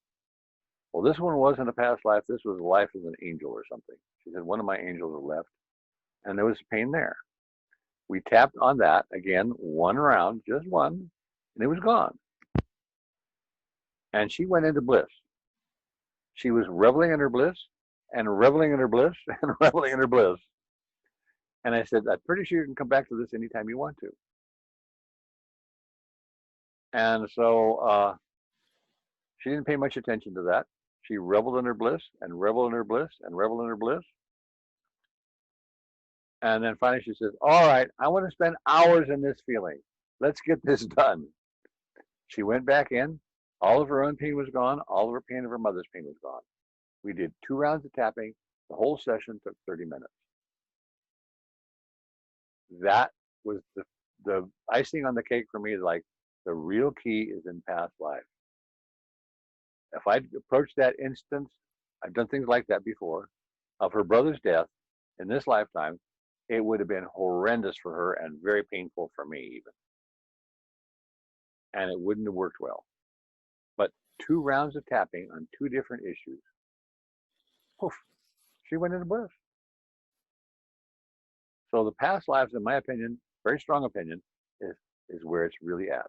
A: Well, this one wasn't a past life. This was a life as an angel or something. She said, one of my angels left, and there was pain there. We tapped on that, again, one round, just one, and it was gone. And she went into bliss. She was reveling in her bliss, and reveling in her bliss, and reveling in her bliss. And I said, I'm pretty sure you can come back to this anytime you want to. And so she didn't pay much attention to that. She reveled in her bliss, and reveled in her bliss, and reveled in her bliss. And then finally she says, all right, I want to spend hours in this feeling. Let's get this done. She went back in. All of her own pain was gone. All of her pain of her mother's pain was gone. We did 2 rounds of tapping. The whole session took 30 minutes. That was the icing on the cake for me. Like, the real key is in past life. If I'd approached that instance, I've done things like that before, of her brother's death in this lifetime, it would have been horrendous for her and very painful for me even. And it wouldn't have worked well. But 2 rounds of tapping on 2 different issues, poof, she went into bliss. So the past lives, in my opinion, very strong opinion, is where it's really at.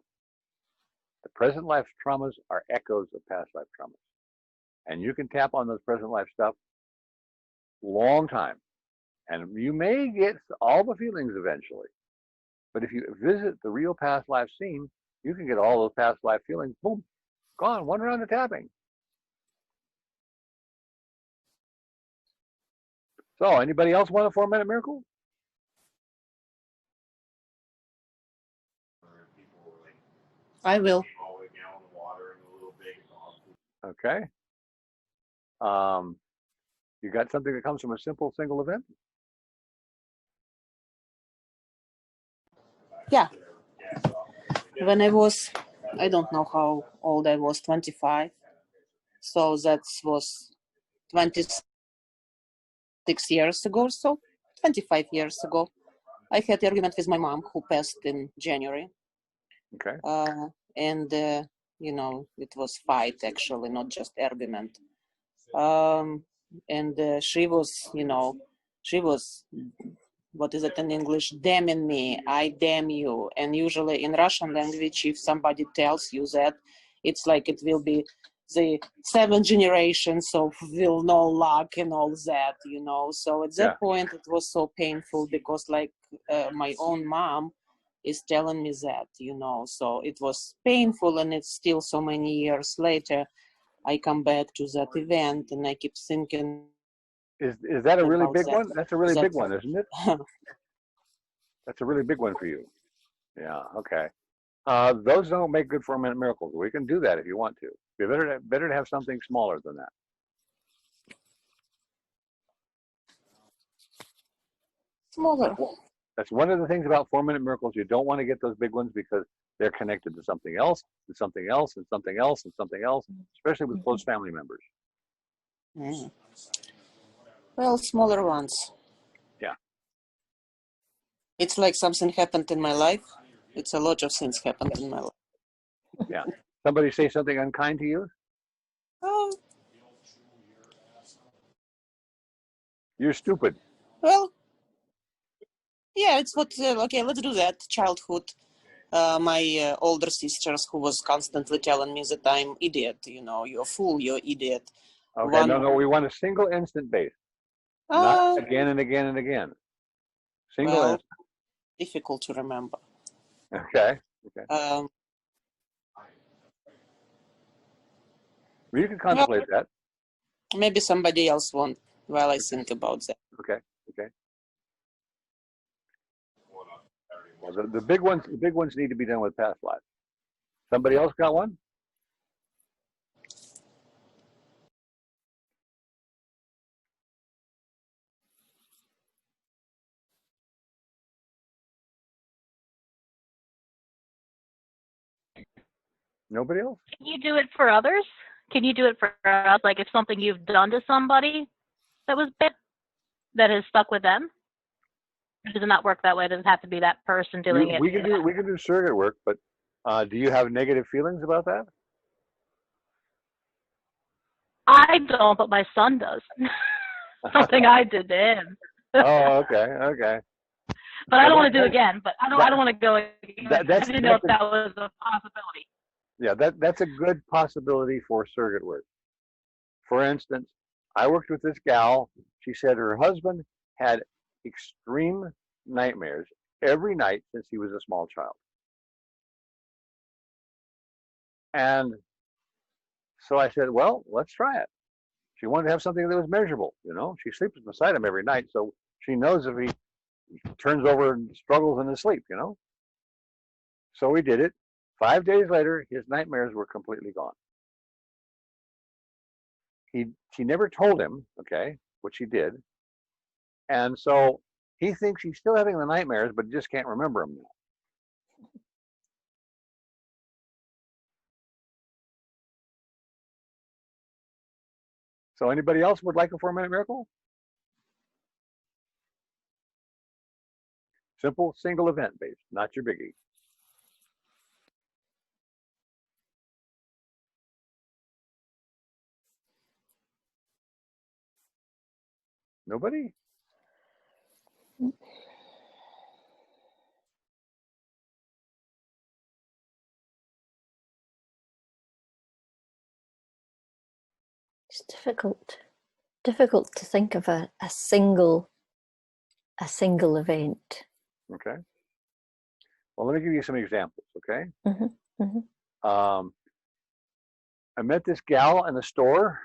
A: The present life traumas are echoes of past life traumas. And you can tap on those present life stuff long time. And you may get all the feelings eventually. But if you visit the real past life scene, you can get all those past life feelings, boom, gone, 1 round of tapping. So anybody else want a 4-minute miracle?
E: I will.
A: Okay. You got something that comes from a simple single event?
E: Yeah. When I was, I don't know how old I was, 25. So that was 26 years ago or so, 25 years ago. I had an argument with my mom, who passed in January.
A: Okay.
E: And it was fight, actually, not just argument. And she was, what is it in English? Damning me. I damn you. And usually in Russian language, if somebody tells you that, it's like it will be the 7 generations of will no luck and all that, So at that point, it was so painful because my own mom is telling me that, So it was painful, and it's still so many years later. I come back to that event and I keep thinking.
A: Is that a really big one? That's a really big one, isn't it? That's a really big one for you. Yeah, okay. Those don't make good 4-minute miracles. We can do that if you want to. It's better to have something smaller than that.
E: Smaller.
A: That's one of the things about 4-minute miracles. You don't want to get those big ones because they're connected to something else, and something else, and something else, and something else, especially with close family members.
E: Mm. Well, smaller ones.
A: Yeah.
E: It's like something happened in my life. It's a lot of things happened in my life.
A: Yeah. Somebody say something unkind to you?
E: Oh.
A: You're stupid.
E: Well, yeah, it's what, okay, let's do that. Childhood. My older sisters who was constantly telling me that I'm idiot, you're a fool, you're idiot.
A: Okay, no, we want a single instant base, not again and again and again. Single instant.
E: Difficult to remember.
A: Okay. You can contemplate that.
E: Maybe somebody else won't while I think about that.
A: Okay. Well, the big ones need to be done with past lives. Somebody else got one? Nobody else?
F: Can you do it for others? Can you do it for us? Like if something you've done to somebody that was bad, that has stuck with them? Or does it not work that way? It doesn't have to be that person doing it.
A: We can do surrogate work, but do you have negative feelings about that?
F: I don't, but my son does. Something I did to him.
A: Oh, okay.
F: But I don't want to do it again. But I don't want to go again. I didn't know if that was a possibility.
A: Yeah, that's a good possibility for surrogate work. For instance, I worked with this gal. She said her husband had extreme nightmares every night since he was a small child. And so I said, well, let's try it. She wanted to have something that was measurable, She sleeps beside him every night, so she knows if he turns over and struggles in his sleep, So we did it. 5 days later, his nightmares were completely gone. She never told him, okay, what she did. And so he thinks he's still having the nightmares, but just can't remember them now. So anybody else would like a 4-minute miracle? Simple, single event based, not your biggie. Nobody?
B: It's difficult to think of a single event.
A: Okay. Well, let me give you some examples, okay?
B: Mm-hmm. Mm-hmm.
A: I met this gal in the store.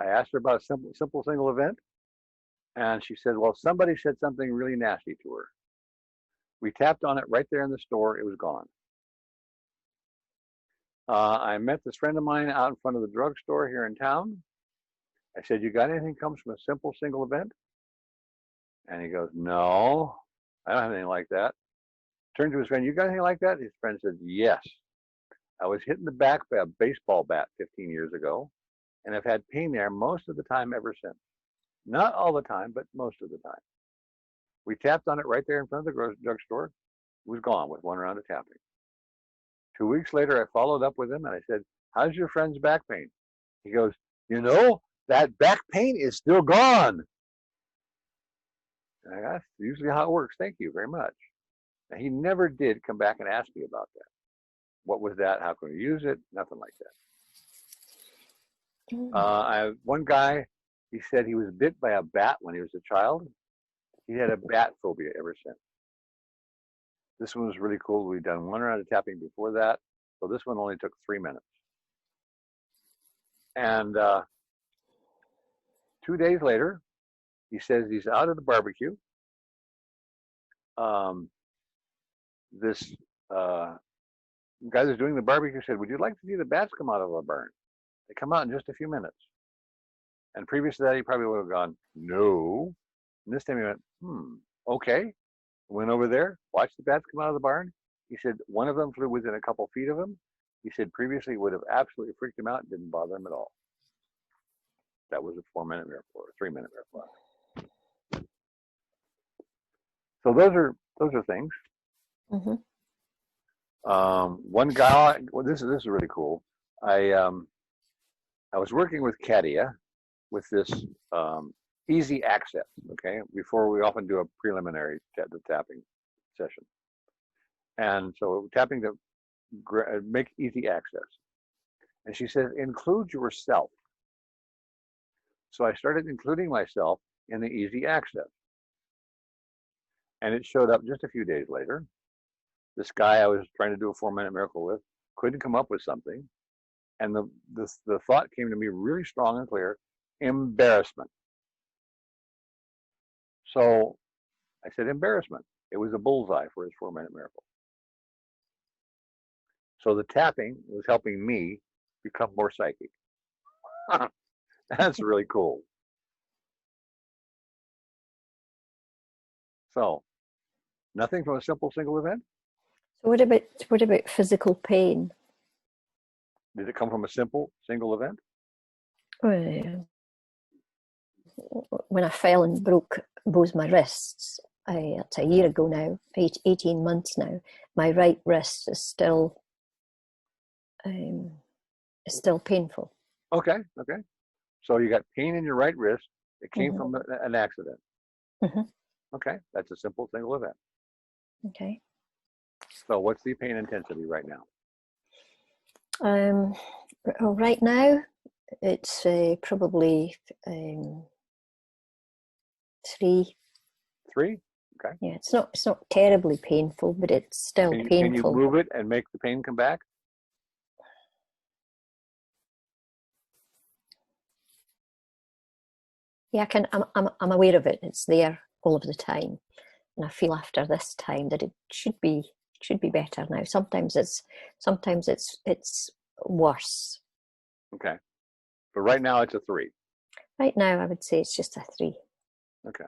A: I asked her about a simple single event, and she said, well, somebody said something really nasty to her. We tapped on it right there in the store. It was gone. I met this friend of mine out in front of the drugstore here in town. I said, you got anything comes from a simple single event? And he goes, no, I don't have anything like that. Turned to his friend, you got anything like that? His friend said, yes. I was hit in the back by a baseball bat 15 years ago, and I've had pain there most of the time ever since. Not all the time, but most of the time. We tapped on it right there in front of the drugstore. It was gone with 1 round of tapping. 2 weeks later, I followed up with him and I said, how's your friend's back pain? He goes, that back pain is still gone. And that's usually how it works. Thank you very much. And he never did come back and ask me about that. What was that? How can we use it? Nothing like that. One guy, he said he was bit by a bat when he was a child. He had a bat phobia ever since. This one was really cool. We'd done 1 round of tapping before that. So this one only took 3 minutes. And 2 days later, he says he's out at the barbecue. This guy that's doing the barbecue said, would you like to see the bats come out of a barn? They come out in just a few minutes. And previous to that, he probably would have gone, no. And this time he went, okay. Went over there, watched the bats come out of the barn. He said one of them flew within a couple feet of him. He said previously it would have absolutely freaked him out and didn't bother him at all. That was a 4-minute miracle or a 3-minute miracle. So those are things.
B: Mm-hmm.
A: One guy, well, this is really cool. I was working with Katia with this easy access, okay? Before we often do a preliminary tapping session. And so tapping to make easy access. And she says, include yourself. So I started including myself in the easy access. And it showed up just a few days later. This guy I was trying to do a 4-minute miracle with couldn't come up with something. And the thought came to me really strong and clear, embarrassment. So I said, embarrassment. It was a bullseye for his 4-minute miracle. So the tapping was helping me become more psychic. That's really cool. So nothing from a simple single event?
B: So what about physical pain?
A: Did it come from a simple single event?
B: Well, when I fell and broke both my wrists, it's a year ago now, 18 months now, my right wrist is still painful.
A: Okay. So you got pain in your right wrist. It came from an accident. Okay, that's a simple single event.
B: Okay.
A: So what's the pain intensity right now?
B: Well, right now, it's probably 3.
A: 3? Okay.
B: Yeah, it's not terribly painful, but it's still painful.
A: Can you move it and make the pain come back?
B: Yeah, I'm aware of it. It's there all of the time, and I feel after this time that it should be better now. Sometimes it's worse.
A: Okay. But right now it's a 3.
B: Right now, I would say it's just a 3.
A: Okay.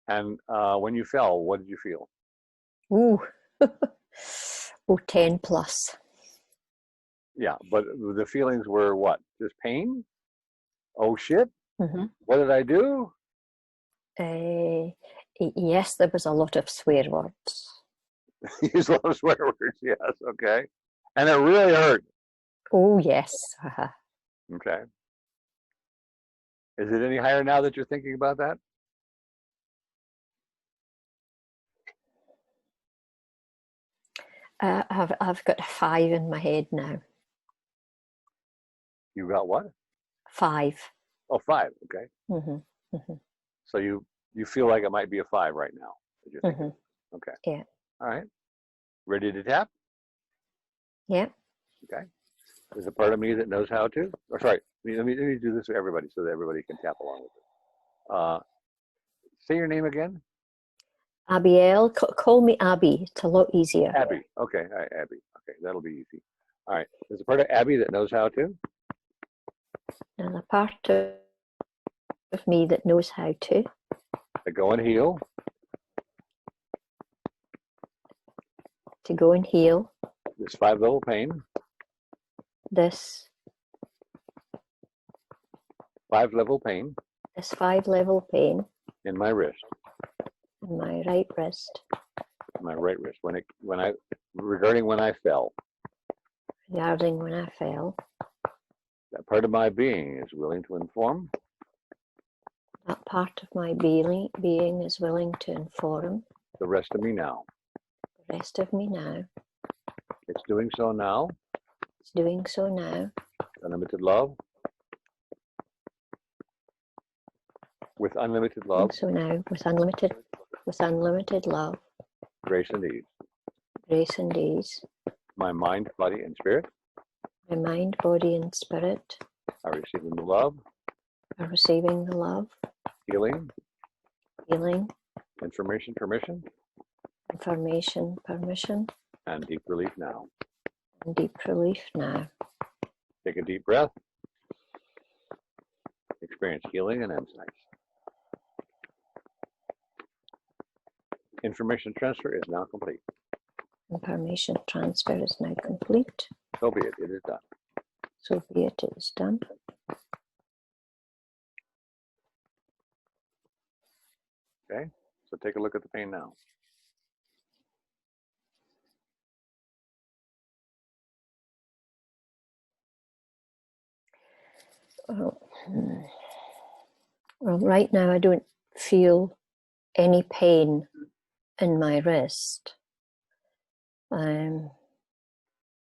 A: And when you fell, what did you feel?
B: Ooh, 10 plus.
A: Yeah, but the feelings were what? Just pain? Oh shit! What did I do?
B: Yes, there was a lot of swear words.
A: Use a lot of swear words. Yes. Okay. And it really hurt.
B: Oh yes.
A: Okay. Is it any higher now that you're thinking about that?
B: I've got a 5 in my head now.
A: You got what?
B: 5.
A: Oh, 5. Okay. So you feel like it might be a 5 right now. That you're thinking. Okay.
B: Yeah.
A: All right. Ready to tap?
B: Yeah.
A: Okay. There's a part of me that knows how to. Or sorry, let me do this for everybody so that everybody can tap along with it. Say your name again.
B: Abiel. Call me Abby. It's a lot easier.
A: Abby. Okay. All right, Abby. Okay, that'll be easy. All right. There's a part of Abby that knows how to.
B: And a part of me that knows how to.
A: To go and heal.
B: To go and heal.
A: This 5-level pain.
B: This
A: 5-level pain.
B: This 5-level pain.
A: In my wrist.
B: In my right wrist.
A: My right wrist. Regarding when I fell.
B: Regarding when I fell.
A: That part of my being is willing to inform.
B: That part of my being is willing to inform.
A: The rest of me now.
B: The rest of me now.
A: It's doing so now.
B: It's doing so now.
A: Unlimited love. With unlimited love.
B: So now, with unlimited love.
A: Grace and ease.
B: Grace and ease.
A: My mind, body, and spirit.
B: My mind, body, and spirit.
A: Are receiving the love.
B: Are receiving the love.
A: Healing.
B: Healing.
A: Information, permission.
B: Information, permission.
A: And deep relief now.
B: And deep relief now.
A: Take a deep breath. Experience healing and insights. Information transfer is now complete.
B: Information transfer is now complete.
A: So be it. It is done.
B: So be it. It is done.
A: Okay. So take a look at the pain now.
B: Well, right now I don't feel any pain in my wrist.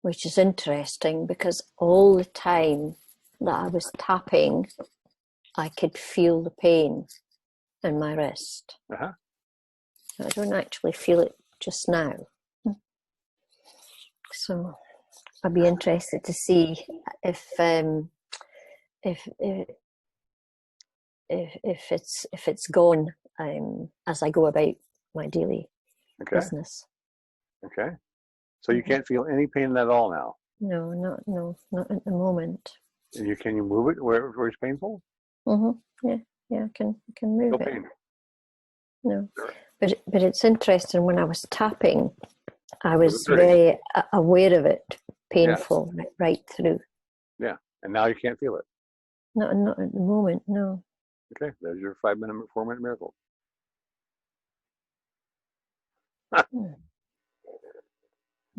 B: which is interesting because all the time that I was tapping, I could feel the pain in my wrist.
A: Uh-huh.
B: I don't actually feel it just now. So I'd be interested to see if it's gone as I go about my daily
A: Okay.
B: business.
A: Okay. So you can't feel any pain at all now.
B: No, not at the moment.
A: And can you move it where it's painful?
B: Yeah, I can move
A: No
B: it.
A: pain.
B: No,
A: Sure.
B: but it's interesting. When I was tapping, I was
A: hurting.
B: very aware of it, painful right through.
A: Yeah. And now you can't feel it.
B: Not at the moment. No.
A: Okay. There's your 4-minute miracle.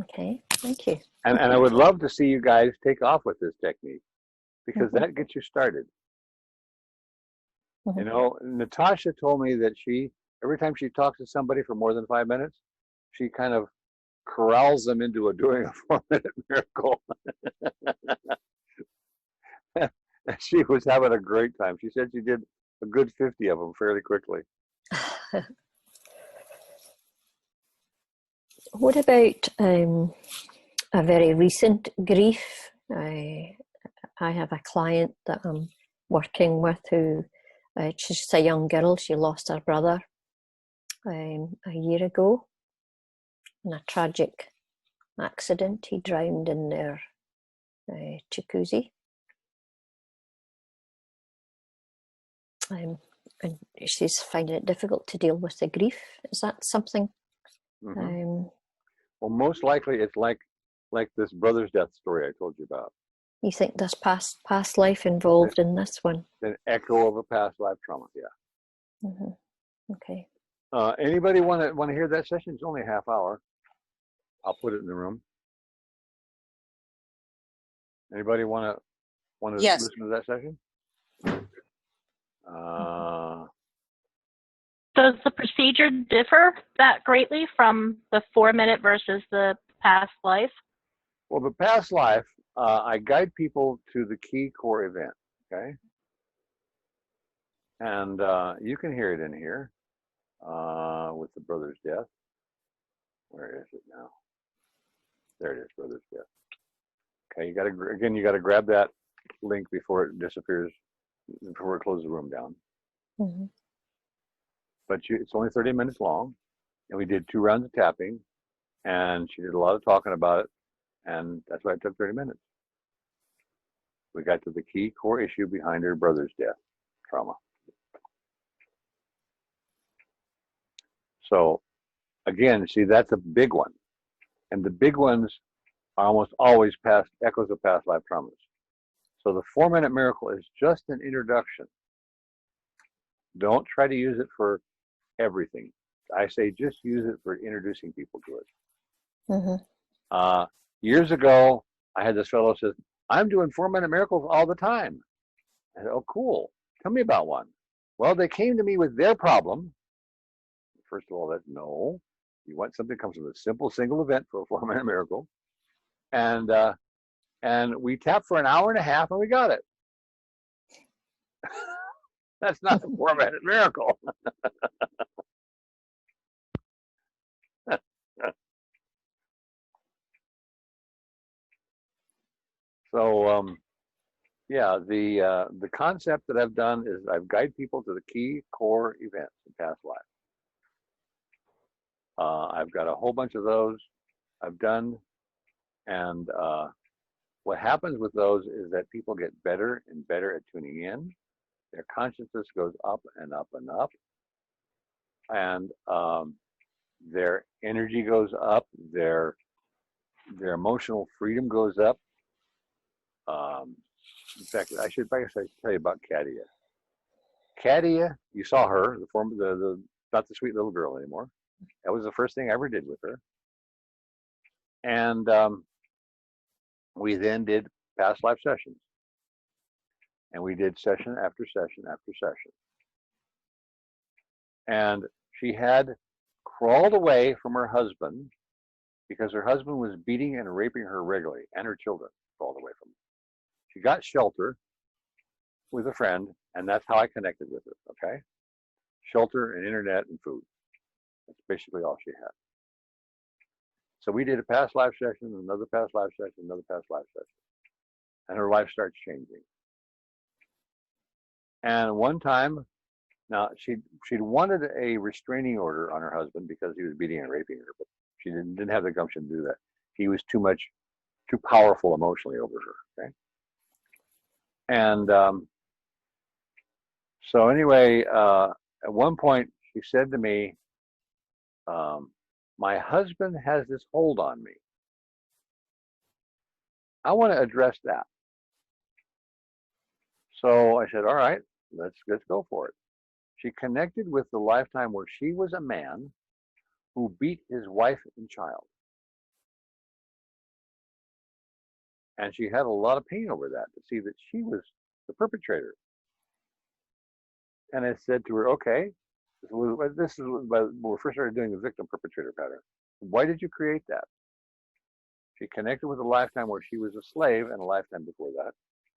B: Okay, thank you.
A: And I would love to see you guys take off with this technique because that gets you started. You know, Natasha told me that every time she talks to somebody for more than 5 minutes, she kind of corrals them into doing a 4-minute miracle. And she was having a great time. She said she did a good 50 of them fairly quickly.
B: What about a very recent grief? I have a client that I'm working with who, she's just a young girl. She lost her brother a year ago in a tragic accident. He drowned in their jacuzzi. And she's finding it difficult to deal with the grief. Is that something?
A: Well, most likely it's like this brother's death story I told you about.
B: You think there's past life involved in this one?
A: An echo of a past life trauma, yeah.
B: Okay.
A: Anybody want to hear that session? It's only a half hour. I'll put it in the room. Anybody want to
E: Yes.
A: listen to that session?
F: Does the procedure differ that greatly from the 4-minute versus the past life?
A: Well, the past life, I guide people to the key core event, okay? And you can hear it in here with the brother's death. Where is it now? There it is, brother's death. Okay, you got to grab that link before it disappears, before it closes the room down. But it's only 30 minutes long, and we did 2 rounds of tapping, and she did a lot of talking about it, and that's why it took 30 minutes. We got to the key core issue behind her brother's death, trauma. So, again, see, that's a big one, and the big ones are almost always echoes of past life traumas. So the 4-minute miracle is just an introduction. Don't try to use it for everything. I say just use it for introducing people to it. Years ago, I had this fellow says, I'm doing 4-minute miracles all the time. I said, oh, cool. Tell me about one. Well, they came to me with their problem. First of all, no. You want something that comes from a simple single event for a 4-minute miracle. And we tapped for an hour and a half and we got it. That's not a 4-minute miracle. So, yeah, the concept that I've done is I've guided people to the key core events in past life. I've got a whole bunch of those I've done, and what happens with those is that people get better and better at tuning in. Their consciousness goes up and up and up, and their energy goes up. Their emotional freedom goes up. In fact, I should tell you about Katia. Katia, you saw her, not the sweet little girl anymore. That was the first thing I ever did with her. And we then did past life sessions. And we did session after session after session. And she had crawled away from her husband because her husband was beating and raping her regularly, and her children all the way from her. She got shelter with a friend, and that's how I connected with her, okay? Shelter and internet and food. That's basically all she had. So we did a past life session, another past life session, another past life session. And her life starts changing. And one time, now she'd wanted a restraining order on her husband because he was beating and raping her, but she didn't have the gumption to do that. He was too powerful emotionally over her, okay? And so anyway, at one point she said to me, my husband has this hold on me. I want to address that. So I said, all right, let's go for it. She connected with the lifetime where she was a man who beat his wife and child. And she had a lot of pain over that, to see that she was the perpetrator. And I said to her, okay, this is when we first started doing the victim perpetrator pattern. Why did you create that? She connected with a lifetime where she was a slave, and a lifetime before that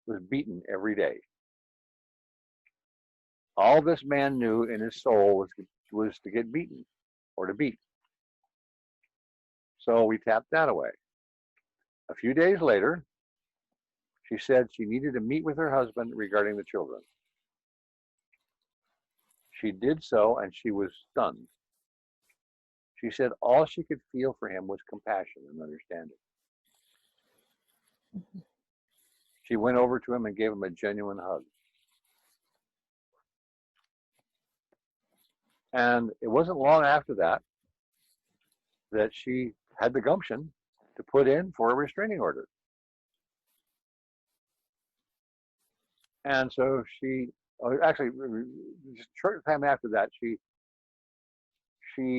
A: was beaten every day. All this man knew in his soul was to get beaten or to beat. So we tapped that away. A few days later, she said she needed to meet with her husband regarding the children. She did so, and she was stunned. She said all she could feel for him was compassion and understanding. She went over to him and gave him a genuine hug. And it wasn't long after that she had the gumption to put in for a restraining order. And so actually, just a short time after that, she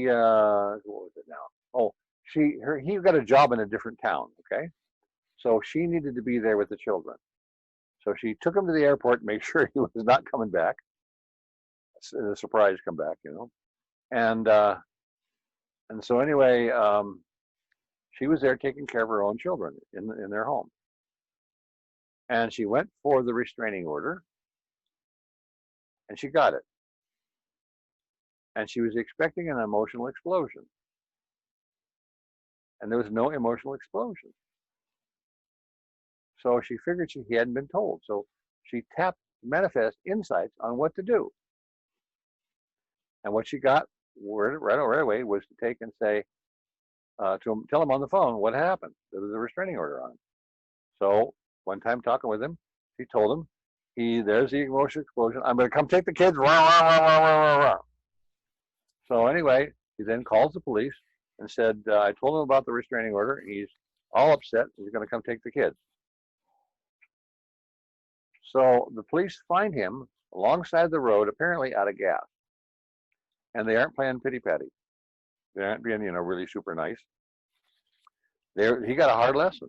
A: what was it now? Oh, he got a job in a different town, okay? So she needed to be there with the children. So she took him to the airport to make sure he was not coming back. A surprise comeback, you know. And so anyway, she was there taking care of her own children in their home. And she went for the restraining order, and she got it. And she was expecting an emotional explosion. And there was no emotional explosion. So she figured he hadn't been told. So she tapped manifest insights on what to do. And what she got right away was to take and say, tell him on the phone what happened. There was a restraining order on him. So one time talking with him, she told him, there's the emotional explosion. I'm going to come take the kids. Rah, rah, rah, rah, rah, rah. So anyway, he then calls the police and said, I told him about the restraining order. He's all upset. He's going to come take the kids. So the police find him alongside the road, apparently out of gas. And they aren't playing pity patty. They aren't being, really super nice. He got a hard lesson.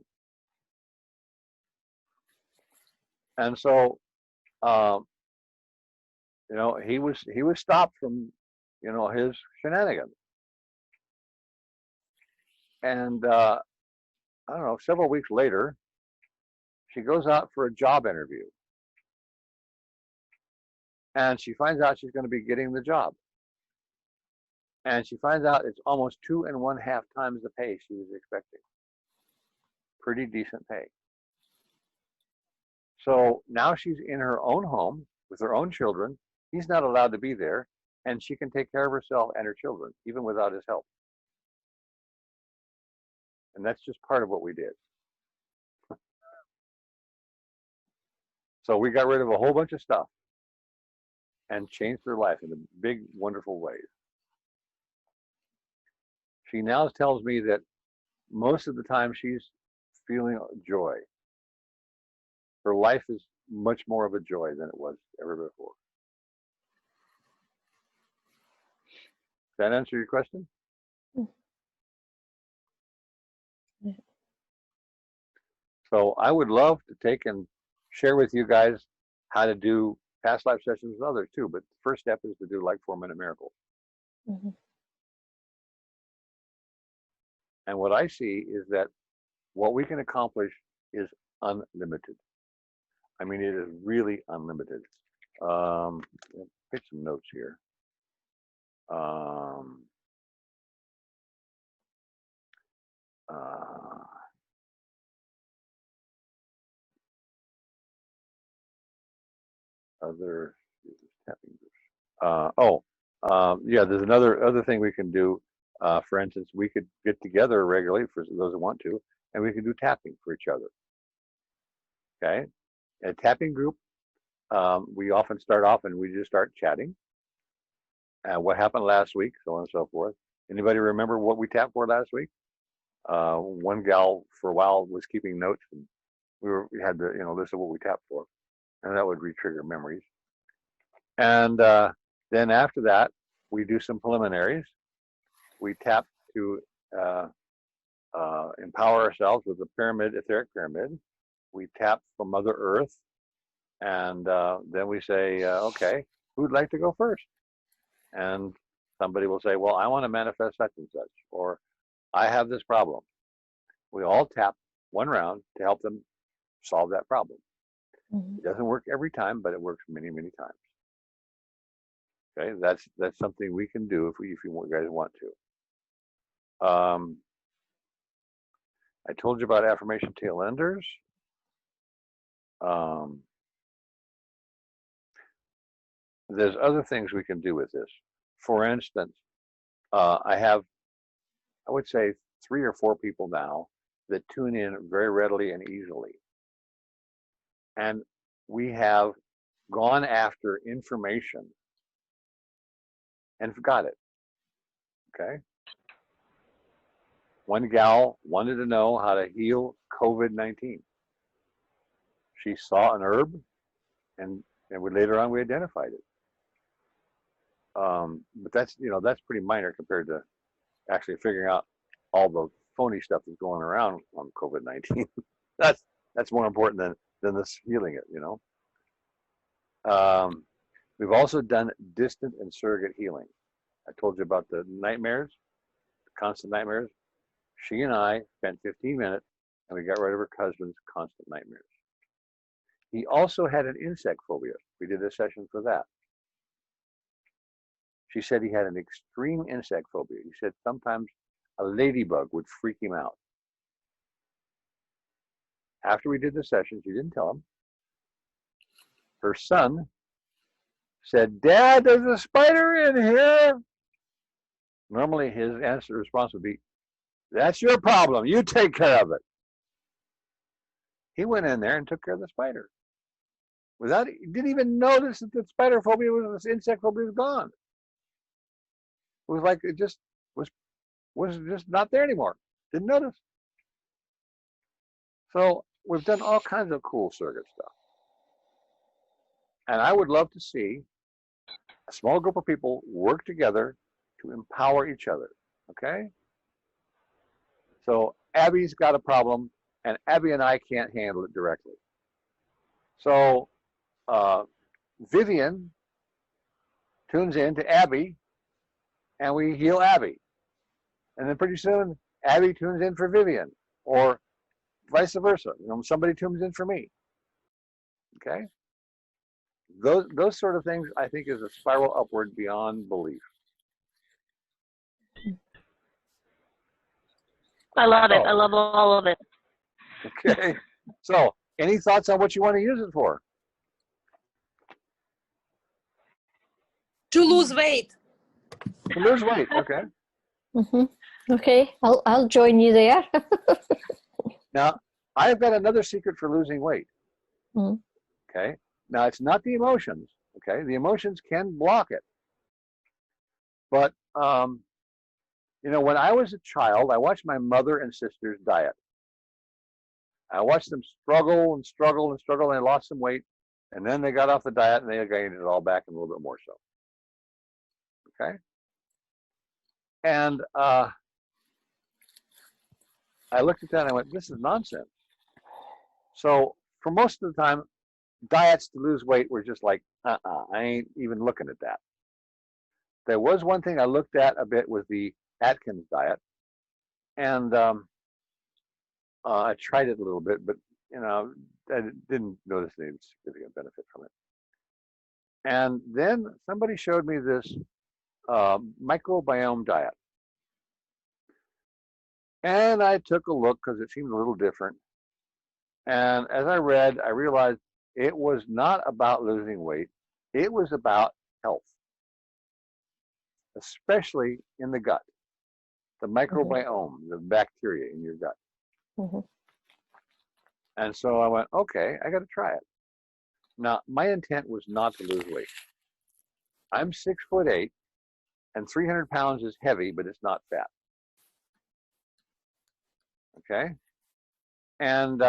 A: And so, he was stopped from, his shenanigans. And I don't know, several weeks later, she goes out for a job interview. And she finds out she's going to be getting the job. And she finds out it's almost 2.5 times the pay she was expecting. Pretty decent pay. So now she's in her own home with her own children. He's not allowed to be there, and she can take care of herself and her children, even without his help. And that's just part of what we did. So we got rid of a whole bunch of stuff and changed her life in big, wonderful ways. She now tells me that most of the time she's feeling joy. Her life is much more of a joy than it was ever before. Does that answer your question?
B: Yeah.
A: So I would love to take and share with you guys how to do past life sessions with others too. But the first step is to do like 4-minute miracles.
B: Mm-hmm.
A: And what I see is that what we can accomplish is unlimited. I mean, it is really unlimited. Take some notes here. Other tapping groups. Yeah, there's other thing we can do. For instance, we could get together regularly for those who want to, and we can do tapping for each other. Okay, a tapping group. We often start off and we just start chatting. What happened last week, so on and so forth. Anybody remember what we tapped for last week? One gal for a while was keeping notes, and we had the list of what we tapped for, and that would re-trigger memories. And then after that, we do some preliminaries. We tap to empower ourselves with the pyramid, etheric pyramid. We tap for Mother Earth, and then we say, okay, who'd like to go first? And somebody will say, well, I want to manifest such and such, or I have this problem. We all tap one round to help them solve that problem. Mm-hmm. It doesn't work every time, but it works many, many times. Okay, that's something we can do if you guys want to. I told you about affirmation tail enders. There's other things we can do with this. For instance, I would say 3 or 4 people now that tune in very readily and easily. And we have gone after information and forgot it. Okay? One gal wanted to know how to heal COVID-19. She saw an herb, and later on we identified it. But that's pretty minor compared to actually figuring out all the phony stuff that's going around on COVID-19. that's more important than this healing it. We've also done distant and surrogate healing. I told you about the nightmares, the constant nightmares. She and I spent 15 minutes and we got rid of her husband's constant nightmares. He also had an insect phobia. We did a session for that. She said he had an extreme insect phobia. He said sometimes a ladybug would freak him out. After we did the session, she didn't tell him. Her son said, "Dad, there's a spider in here." Normally his response would be, "That's your problem. You take care of it." He went in there and took care of the spider. He didn't even notice that the spider phobia this insect phobia was gone. It was like it just was just not there anymore. Didn't notice. So we've done all kinds of cool surrogate stuff. And I would love to see a small group of people work together to empower each other. Okay? So Abby's got a problem, and Abby and I can't handle it directly. So Vivian tunes in to Abby, and we heal Abby. And then pretty soon, Abby tunes in for Vivian, or vice versa. Somebody tunes in for me. Okay? Those sort of things, I think, is a spiral upward beyond belief.
F: I love it. I love all of it.
A: Okay. So, any thoughts on what you want to use it for?
E: To lose weight.
A: To lose weight. Okay.
B: Mm-hmm. Okay, I'll join you there.
A: Now, I've got another secret for losing weight. Mm. Okay. Now, it's not the emotions. Okay, the emotions can block it. But when I was a child, I watched my mother and sisters diet. I watched them struggle and struggle and struggle, and they lost some weight, and then they got off the diet and they gained it all back and a little bit more so. Okay. And I looked at that and I went, this is nonsense. So for most of the time, diets to lose weight were just like, I ain't even looking at that. There was one thing I looked at a bit, was the Atkins diet. And I tried it a little bit, but I didn't notice any significant benefit from it. And then somebody showed me this microbiome diet. And I took a look because it seemed a little different. And as I read, I realized it was not about losing weight. It was about health, especially in the gut, the microbiome, the bacteria in your gut.
B: Mm-hmm.
A: And so I went, okay, I got to try it. Now, my intent was not to lose weight. I'm 6'8", and 300 pounds is heavy, but it's not fat. Okay? And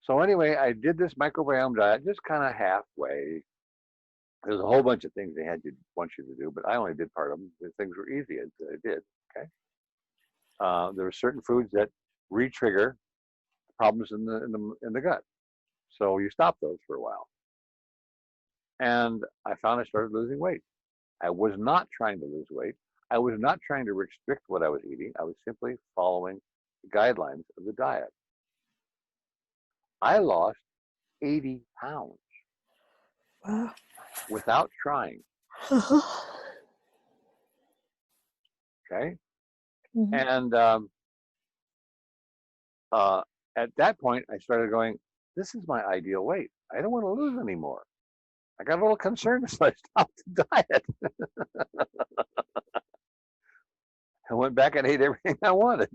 A: so anyway, I did this microbiome diet just kind of halfway. There's a whole bunch of things they want you to do, but I only did part of them. The things were easy. I did. Okay. There were certain foods that re-trigger problems in the gut, so you stop those for a while. And I found I started losing weight. I was not trying to lose weight. I was not trying to restrict what I was eating. I was simply following the guidelines of the diet. I lost 80 pounds
B: Wow.
A: without trying. Okay.
B: Mm-hmm.
A: And at that point, I started going, this is my ideal weight. I don't want to lose anymore. I got a little concerned, so I stopped the diet. I went back and ate everything I wanted.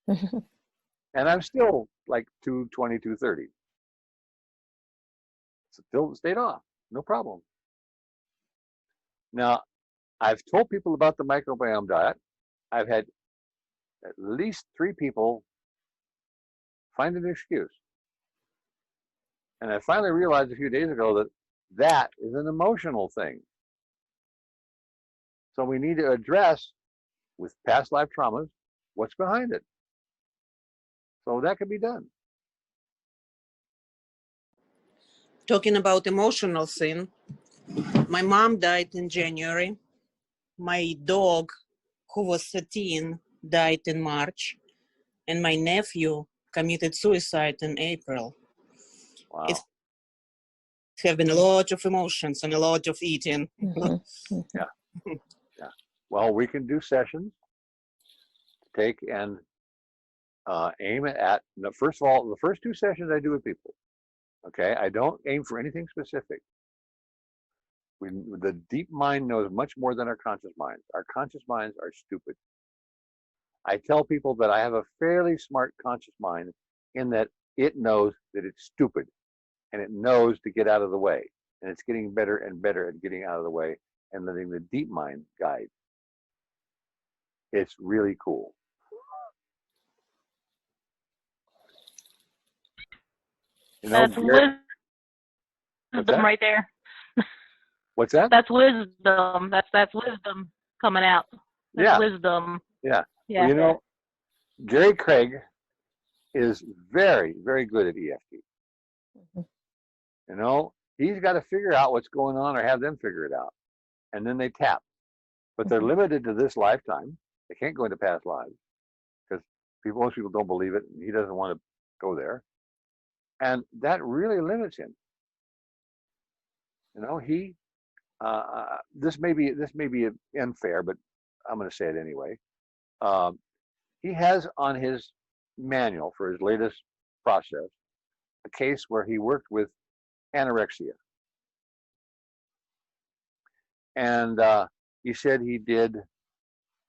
A: And I'm still like 220, 230. Still stayed off, no problem. Now, I've told people about the microbiome diet. I've had at least 3 people find an excuse. And I finally realized a few days ago that that is an emotional thing. So we need to address, with past life traumas, what's behind it. So that can be done.
E: Talking about emotional thing, my mom died in January. My dog, who was 13, died in March. And my nephew committed suicide in April.
A: Wow.
E: It have been a lot of emotions and a lot of eating.
A: Yeah. Well, we can do sessions to take and aim at, first of all, the first 2 sessions I do with people. Okay, I don't aim for anything specific. The deep mind knows much more than our conscious minds. Our conscious minds are stupid. I tell people that I have a fairly smart conscious mind in that it knows that it's stupid and it knows to get out of the way. And it's getting better and better at getting out of the way and letting the deep mind guide. It's really cool.
F: That's wisdom right there.
A: What's that?
F: That's wisdom. That's wisdom coming out. That's wisdom.
A: Yeah.
F: Yeah.
A: Well, Gary Craig is very, very good at EFT. He's got to figure out what's going on or have them figure it out. And then they tap. But they're limited to this lifetime. They can't go into past lives because most people don't believe it. And he doesn't want to go there. And that really limits him. This may be unfair, but I'm going to say it anyway. He has on his manual for his latest process a case where he worked with anorexia. And he said he did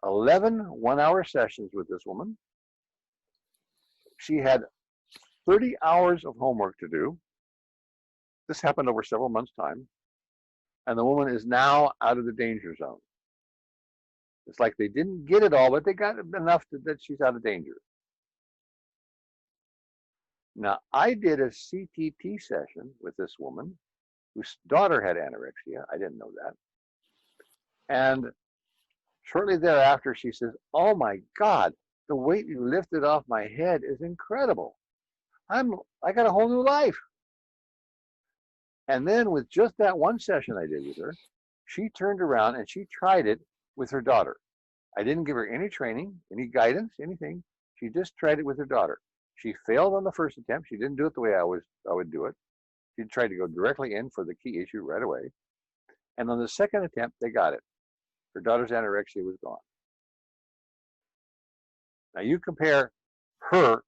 A: 11 one-hour sessions with this woman. She had 30 hours of homework to do. This happened over several months' time. And the woman is now out of the danger zone. It's like they didn't get it all, but they got enough that she's out of danger. Now, I did a CTT session with this woman whose daughter had anorexia. I didn't know that. And shortly thereafter, she says, "Oh my God, the weight you lifted off my head is incredible. I got a whole new life." And then with just that one session I did with her, she turned around and she tried it with her daughter. I didn't give her any training, any guidance, anything. She just tried it with her daughter. She failed on the first attempt. She didn't do it the way I would do it. She tried to go directly in for the key issue right away. And on the second attempt, they got it. Her daughter's anorexia was gone. Now you compare her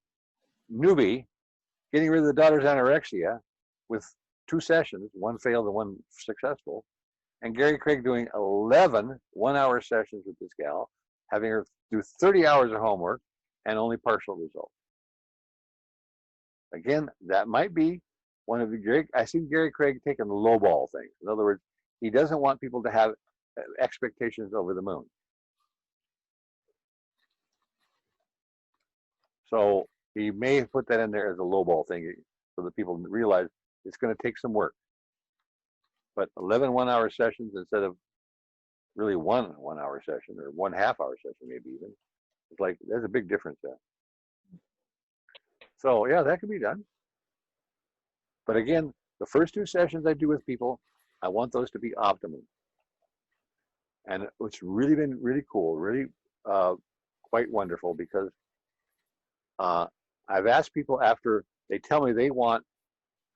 A: newbie getting rid of the daughter's anorexia with 2 sessions, one failed and one successful, and Gary Craig doing 11 one-hour sessions with this gal, having her do 30 hours of homework and only partial results. Again, that might be one of the I see Gary Craig taking the lowball things. In other words, he doesn't want people to have expectations over the moon. So he may have put that in there as a lowball thing so that people realize it's going to take some work. But 11 one-hour sessions instead of really one one-hour session or 1 half-hour session, maybe even. It's like, there's a big difference there. So yeah, that can be done. But again, the first 2 sessions I do with people, I want those to be optimum. And it's really been really cool, really quite wonderful, because I've asked people after they tell me they want,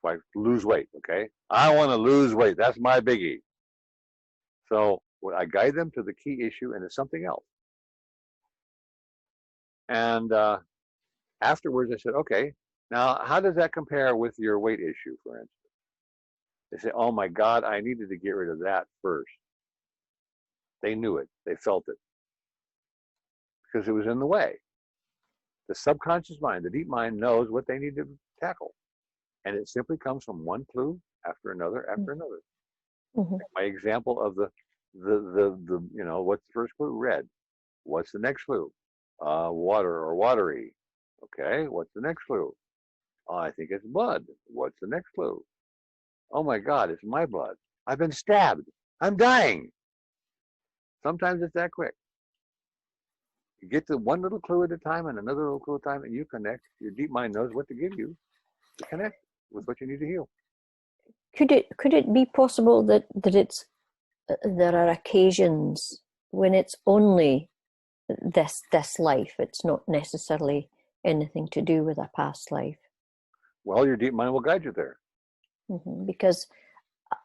A: like, lose weight, okay? I want to lose weight. That's my biggie. So I guide them to the key issue, and it's something else. And afterwards, I said, okay, now how does that compare with your weight issue, for instance? They say, oh my God, I needed to get rid of that first. They knew it. They felt it. Because it was in the way. The subconscious mind, the deep mind, knows what they need to tackle. And it simply comes from one clue after another after another.
B: Mm-hmm.
A: My example of the you know, what's the first clue? Red. What's the next clue? Water or watery. Okay, what's the next clue? Oh, I think it's blood. What's the next clue? Oh my God, it's my blood. I've been stabbed. I'm dying. Sometimes it's that quick. You get to one little clue at a time and another little clue at a time, and you connect. Your deep mind knows what to give you to connect with what you need to heal.
B: Could it be possible that there are occasions when it's only this life? It's not necessarily anything to do with a past life.
A: Well, your deep mind will guide you there.
B: Mm-hmm. Because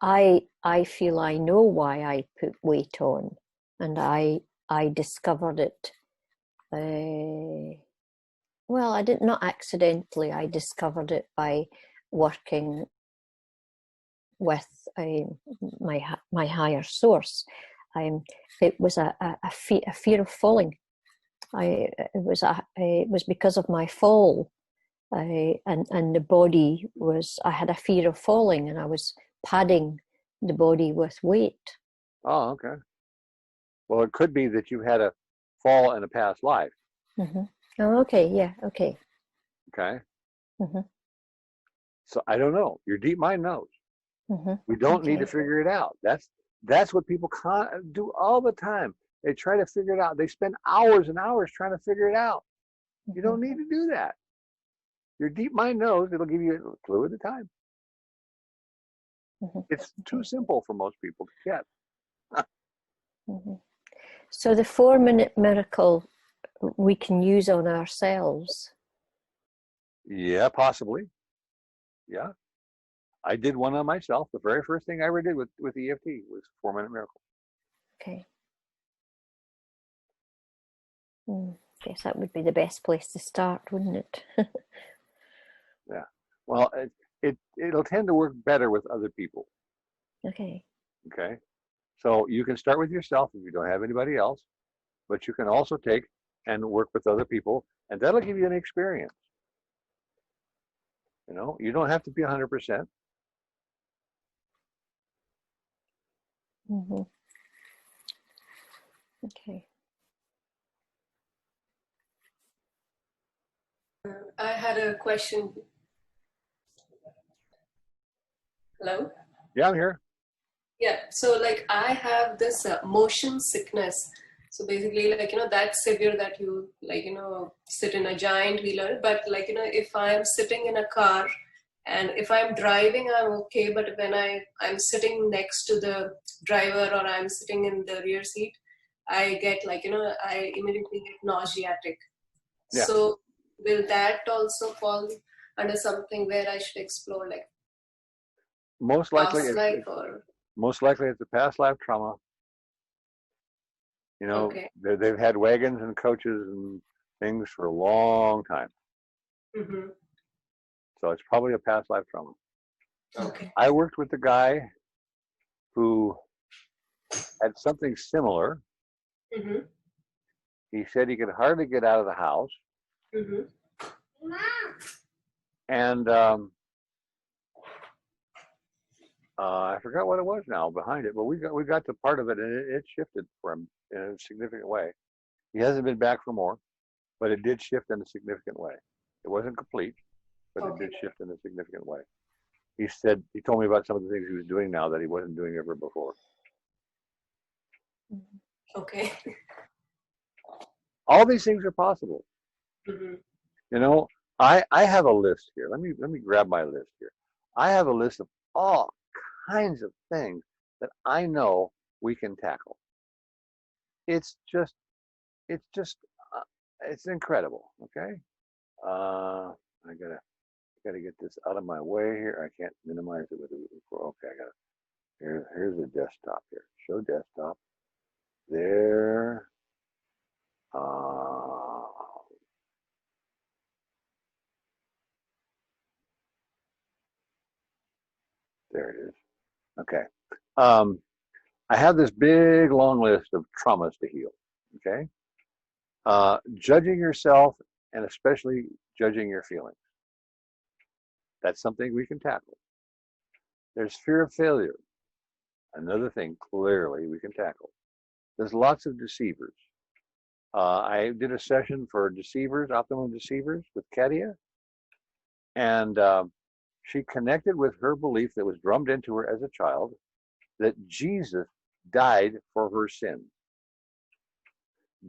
B: I feel I know why I put weight on, and I discovered it. Well, I did not accidentally. I discovered it by working with my higher source. It was a fear of falling. It was because of my fall, and the body was. I had a fear of falling, and I was padding the body with weight.
A: Oh, okay. Well, it could be that you had a fall in a past life.
B: Mm-hmm. Oh, okay. Yeah. Okay.
A: Okay.
B: Mm-hmm.
A: So I don't know. Your deep mind knows.
B: Mm-hmm.
A: We don't need to figure it out. That's what people do all the time. They try to figure it out. They spend hours and hours trying to figure it out. Mm-hmm. You don't need to do that. Your deep mind knows. It'll give you a clue at a time. Mm-hmm. It's too simple for most people to get.
B: Mm-hmm. So the 4-minute miracle we can use on ourselves.
A: Yeah, possibly. Yeah. I did one on myself. The very first thing I ever did with EFT was 4-minute miracle.
B: Okay. Guess that would be the best place to start, wouldn't it?
A: Yeah. Well, it'll tend to work better with other people.
B: Okay.
A: Okay. So you can start with yourself if you don't have anybody else, but you can also take and work with other people, and that'll give you an experience. You know, you don't have to be 100%.
B: Mm-hmm. Okay.
C: I had a question. Hello?
A: Yeah, I'm here.
C: Yeah, so like I have this motion sickness. So basically, like, that's severe that you, like, sit in a giant wheeler. But like, if I'm sitting in a car and if I'm driving, I'm okay. But when I'm sitting next to the driver or I'm sitting in the rear seat, I get like, I immediately get nauseatic.
A: Yeah.
C: So will that also fall under something where I should explore, like
A: Most likely,
C: past life or?
A: it's a past life trauma. You know,
C: Okay.
A: they've had wagons and coaches and things for a long time.
C: Mm-hmm.
A: So it's probably a past life trauma.
C: Okay.
A: I worked with a guy who had something similar.
C: Mm-hmm.
A: He said he could hardly get out of the house.
C: Mm-hmm.
A: And I forgot what it was now behind it, but we got to part of it, and it shifted for him in a significant way. He hasn't been back for more, but it did shift in a significant way. It wasn't complete, but it did shift in a significant way. He told me about some of the things he was doing now that he wasn't doing ever before.
C: Okay.
A: All these things are possible.
C: Mm-hmm.
A: You know, I have a list here. Let me grab my list here. I have a list of all kinds of things that I know we can tackle. It's incredible. Okay, I gotta get this out of my way here. I can't minimize it with it. Okay, here's a desktop here. Show desktop. There. There it is. Okay. I have this big long list of traumas to heal. Okay. Judging yourself and especially judging your feelings. That's something we can tackle. There's fear of failure. Another thing clearly we can tackle. There's lots of deceivers. I did a session for deceivers, optimum deceivers with Katia, and she connected with her belief that was drummed into her as a child that Jesus died for her sins.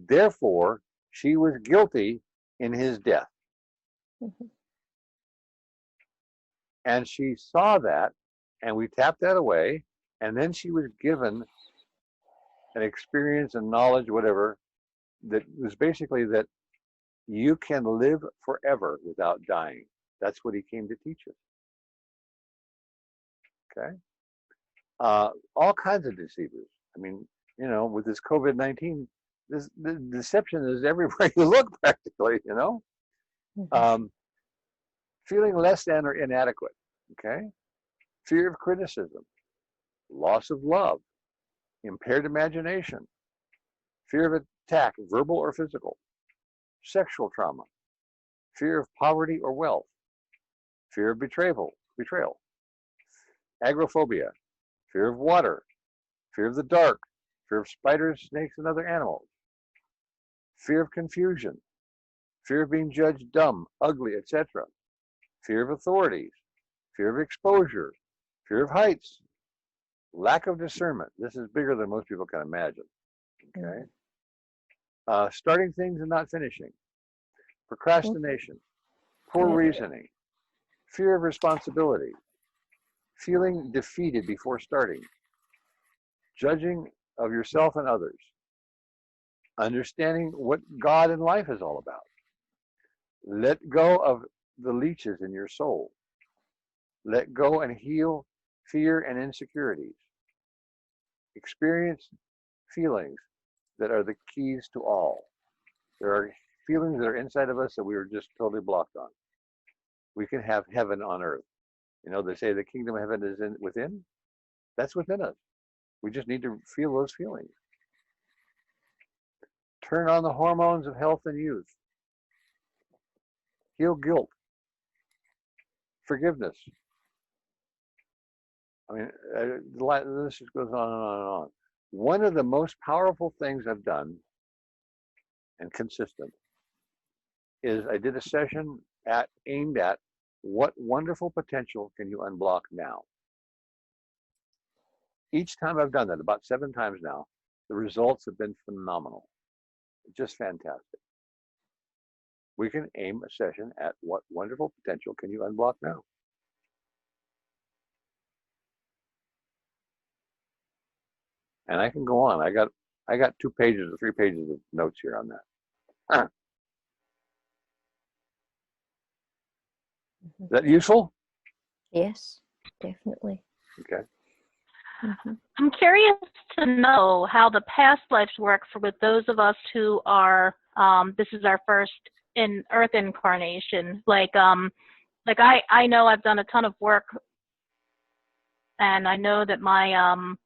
A: Therefore, she was guilty in his death.
B: Mm-hmm.
A: And she saw that, and we tapped that away, and then she was given an experience and knowledge, whatever, that was basically that you can live forever without dying. That's what he came to teach us. Okay? All kinds of deceivers. I mean, with this COVID-19, the deception is everywhere you look practically,
B: Mm-hmm.
A: Feeling less than or inadequate, okay? Fear of criticism, loss of love, impaired imagination, fear of attack, verbal or physical, sexual trauma, fear of poverty or wealth, fear of betrayal, agoraphobia, fear of water, fear of the dark, fear of spiders, snakes, and other animals, fear of confusion, fear of being judged dumb, ugly, etc., fear of authorities, fear of exposure, fear of heights, lack of discernment. This is bigger than most people can imagine. Okay. Starting things and not finishing, procrastination, poor reasoning, fear of responsibility, feeling defeated before starting, judging of yourself and others, understanding what God and life is all about. Let go of the leeches in your soul. Let go and heal fear and insecurities. Experience feelings that are the keys to all. There are feelings that are inside of us that we were just totally blocked on. We can have heaven on earth. They say the kingdom of heaven is within. That's within us. We just need to feel those feelings. Turn on the hormones of health and youth. Heal guilt. Forgiveness. I mean, this just goes on and on and on. One of the most powerful things I've done, and consistent, is I did a session aimed at what wonderful potential can you unblock now. Each time I've done that, about 7 times now, the results have been phenomenal. Just fantastic. We can aim a session at what wonderful potential can you unblock now. And I can go on. I got I got 2 pages or 3 pages of notes here on that. Huh. Is that useful?
B: Yes, definitely.
A: Okay.
B: Mhm.
F: I'm curious to know how the past lives work for with those of us who are this is our first in Earth incarnation. Like I know I've done a ton of work, and I know that my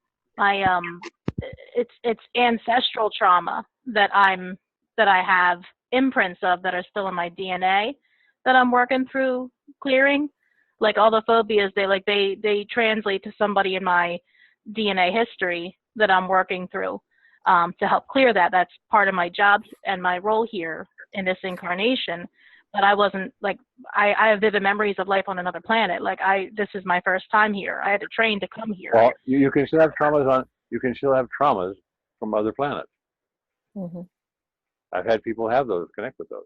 F: it's ancestral trauma that I have imprints of that are still in my DNA that I'm working through clearing. Like all the phobias, they translate to somebody in my DNA history that I'm working through to help clear that. That's part of my job and my role here in this incarnation. But I wasn't like I have vivid memories of life on another planet. Like this is my first time here. I had to train to come here.
A: Well, you can still have traumas from other planets.
B: Mm-hmm.
A: I've had people have those, connect with those.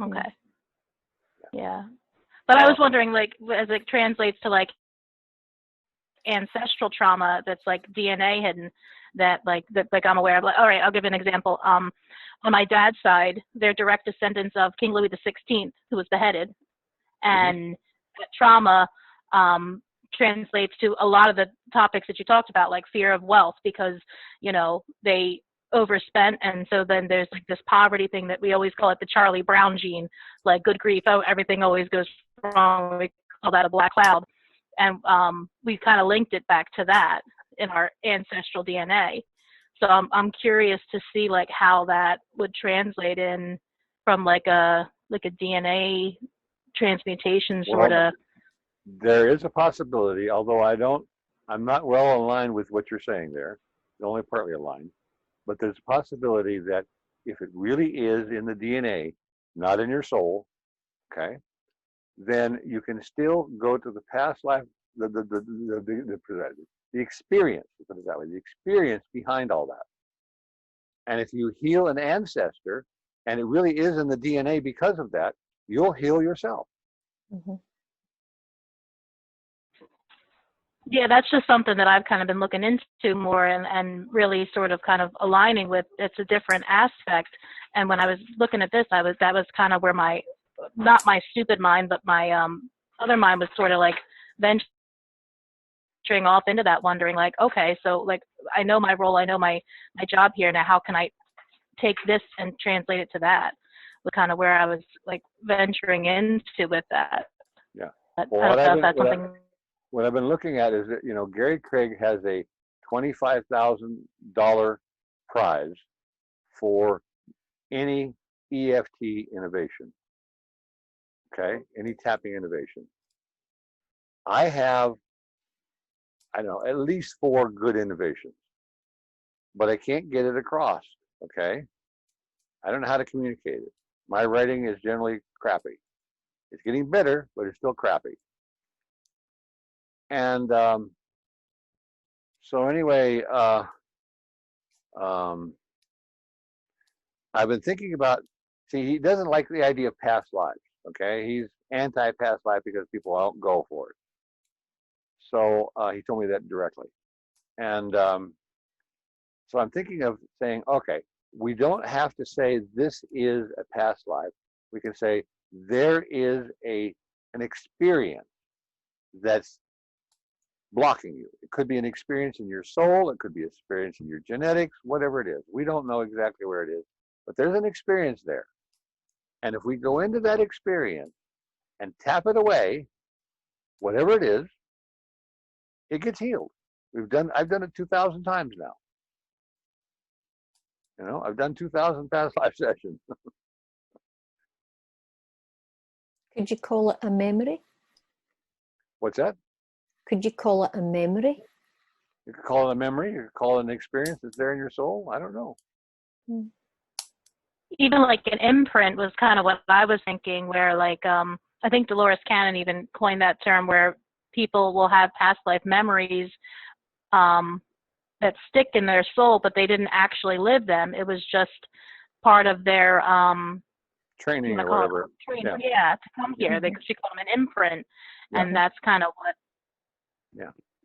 F: Okay. Yeah. But I was wondering, like, as it translates to like ancestral trauma that's like DNA hidden, that I'm aware of. Like, all right, I'll give an example. On my dad's side, they're direct descendants of King Louis XVI, who was beheaded, and that trauma translates to a lot of the topics that you talked about, like fear of wealth, because they overspent, and so then there's like this poverty thing that we always call it the Charlie Brown gene, like good grief, oh, everything always goes wrong. We call that a black cloud, and we kind of linked it back to that in our ancestral DNA. So I'm curious to see like how that would translate in from like a DNA transmutation sort of.
A: There is a possibility, although I'm not well aligned with what you're saying there, only partly aligned, but there's a possibility that if it really is in the DNA, not in your soul, okay, then you can still go to the past life, the experience, put it that way, the experience behind all that. And if you heal an ancestor, and it really is in the DNA because of that, you'll heal yourself.
B: Mm-hmm.
F: Yeah, that's just something that I've kind of been looking into more and really sort of kind of aligning with. It's a different aspect. And when I was looking at this, that was kind of where not my stupid mind, but my other mind was sort of like venturing off into that, wondering like, okay, so like I know my role, I know my job here. Now, how can I take this and translate it to that? Was kind of where I was like venturing into with that.
A: Yeah.
F: Well, I don't know if that's something.
A: What I've been looking at is that, Gary Craig has a $25,000 prize for any EFT innovation. Okay, any tapping innovation. I have, I don't know, at least 4 good innovations, but I can't get it across. Okay, I don't know how to communicate it. My writing is generally crappy. It's getting better, but it's still crappy. And so anyway, I've been thinking about, he doesn't like the idea of past lives, okay? He's anti-past life because people don't go for it. So he told me that directly. And so I'm thinking of saying, okay, we don't have to say this is a past life. We can say there is an experience that's blocking you. It could be an experience in your soul. It could be an experience in your genetics, whatever it is. We don't know exactly where it is, but there's an experience there. And if we go into that experience and tap it away, whatever it is, it gets healed. I've done it 2,000 times now. I've done 2,000 past life sessions.
B: Could you call it a memory?
A: What's that?
B: Could you call it a memory?
A: You could call it a memory. You could call it an experience that's there in your soul. I don't know.
F: Even like an imprint was kind of what I was thinking, where like I think Dolores Cannon even coined that term, where people will have past life memories that stick in their soul, but they didn't actually live them. It was just part of their
A: training or whatever.
F: Training, yeah, to come here. She called them an imprint, and that's kind of what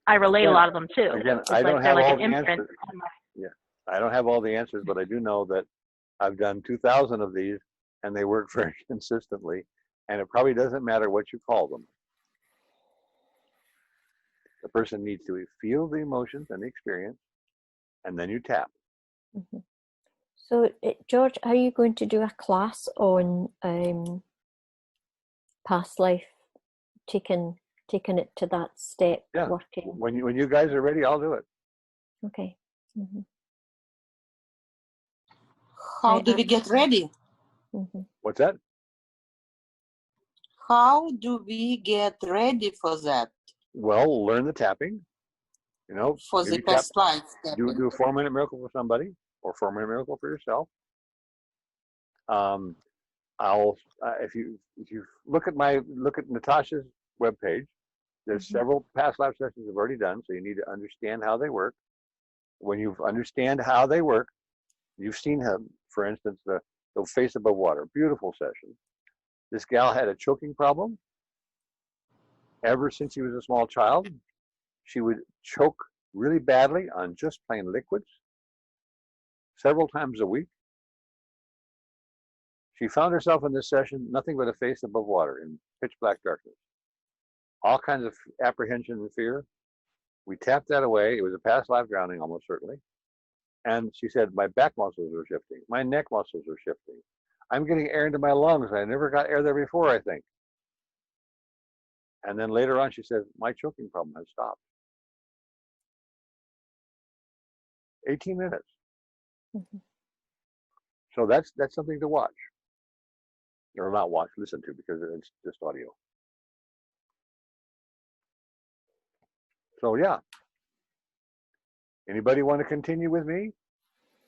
F: I relate a lot of them to.
A: Again,
F: it's
A: I don't
F: like
A: have
F: they're like
A: all
F: an
A: the
F: imprint.
A: answers. Yeah, I don't have all the answers, but I do know that I've done 2,000 of these, and they work very consistently. And it probably doesn't matter what you call them. The person needs to feel the emotions and the experience, and then you tap.
B: Mm-hmm. So, George, are you going to do a class on past life, taking it to that step,
A: Yeah.
B: working?
A: When you guys are ready, I'll do it.
B: Okay. Mm-hmm.
E: How do we get ready?
B: Mm-hmm.
A: What's that?
E: How do we get ready for that?
A: Well, learn the tapping. You know,
E: For the past life
A: do
E: tapping.
A: a 4-minute miracle for somebody, or 4-minute miracle for yourself. If you look at Natasha's webpage, there's
B: Mm-hmm.
A: several past life sessions I've already done, so you need to understand how they work. When you understand how they work, you've seen him, for instance, the face above water, beautiful session. This gal had a choking problem. Ever since she was a small child, she would choke really badly on just plain liquids several times a week. She found herself in this session nothing but a face above water in pitch black darkness. All kinds of apprehension and fear. We tapped that away. It was a past life drowning, almost certainly. And she said, my back muscles are shifting. My neck muscles are shifting. I'm getting air into my lungs. I never got air there before, I think. And then later on, she said, my choking problem has stopped. 18 minutes.
B: Mm-hmm.
A: So that's something to watch. Or not watch, listen to, because it's just audio. So yeah. Anybody want to continue with me?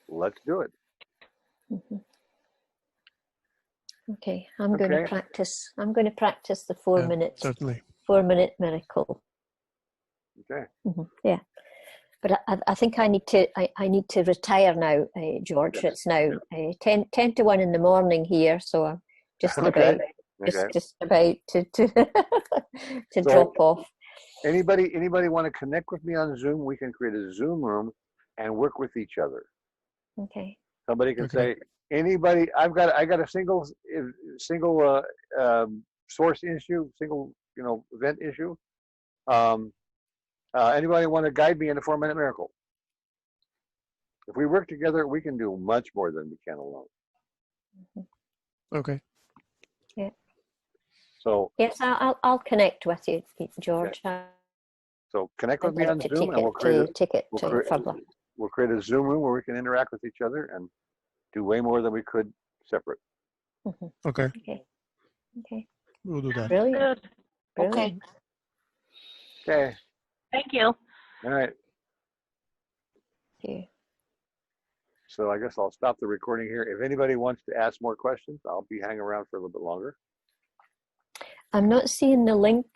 A: Let's do it.
B: Mm-hmm. Okay, I'm going to practice. I'm going to practice the 4-minute.
D: Certainly.
B: 4-minute miracle.
A: Okay.
B: Mm-hmm. Yeah, but I think I need to. I need to retire now, George.
A: Yes.
B: It's now 10 to 1 in the morning here, so I'm just
A: Okay.
B: about just about to to
A: So,
B: drop off.
A: Anybody want to connect with me on Zoom? We can create a Zoom room and work with each other.
B: Okay.
A: Somebody can say, anybody. I got a single source issue, single event issue. Anybody want to guide me in a 4-minute miracle? If we work together, we can do much more than we can alone.
D: Okay.
B: Yeah.
A: So
B: yes, I'll connect with you, George.
A: Okay. So connect with me on Zoom, and we'll create a Zoom room where we can interact with each other and do way more than we could separate.
B: Mm-hmm.
D: Okay.
B: Okay.
D: We'll do that.
B: Brilliant.
E: Okay.
A: Okay.
F: Thank you.
A: All right.
B: Thank you.
A: So I guess I'll stop the recording here. If anybody wants to ask more questions, I'll be hanging around for a little bit longer.
B: I'm not seeing the link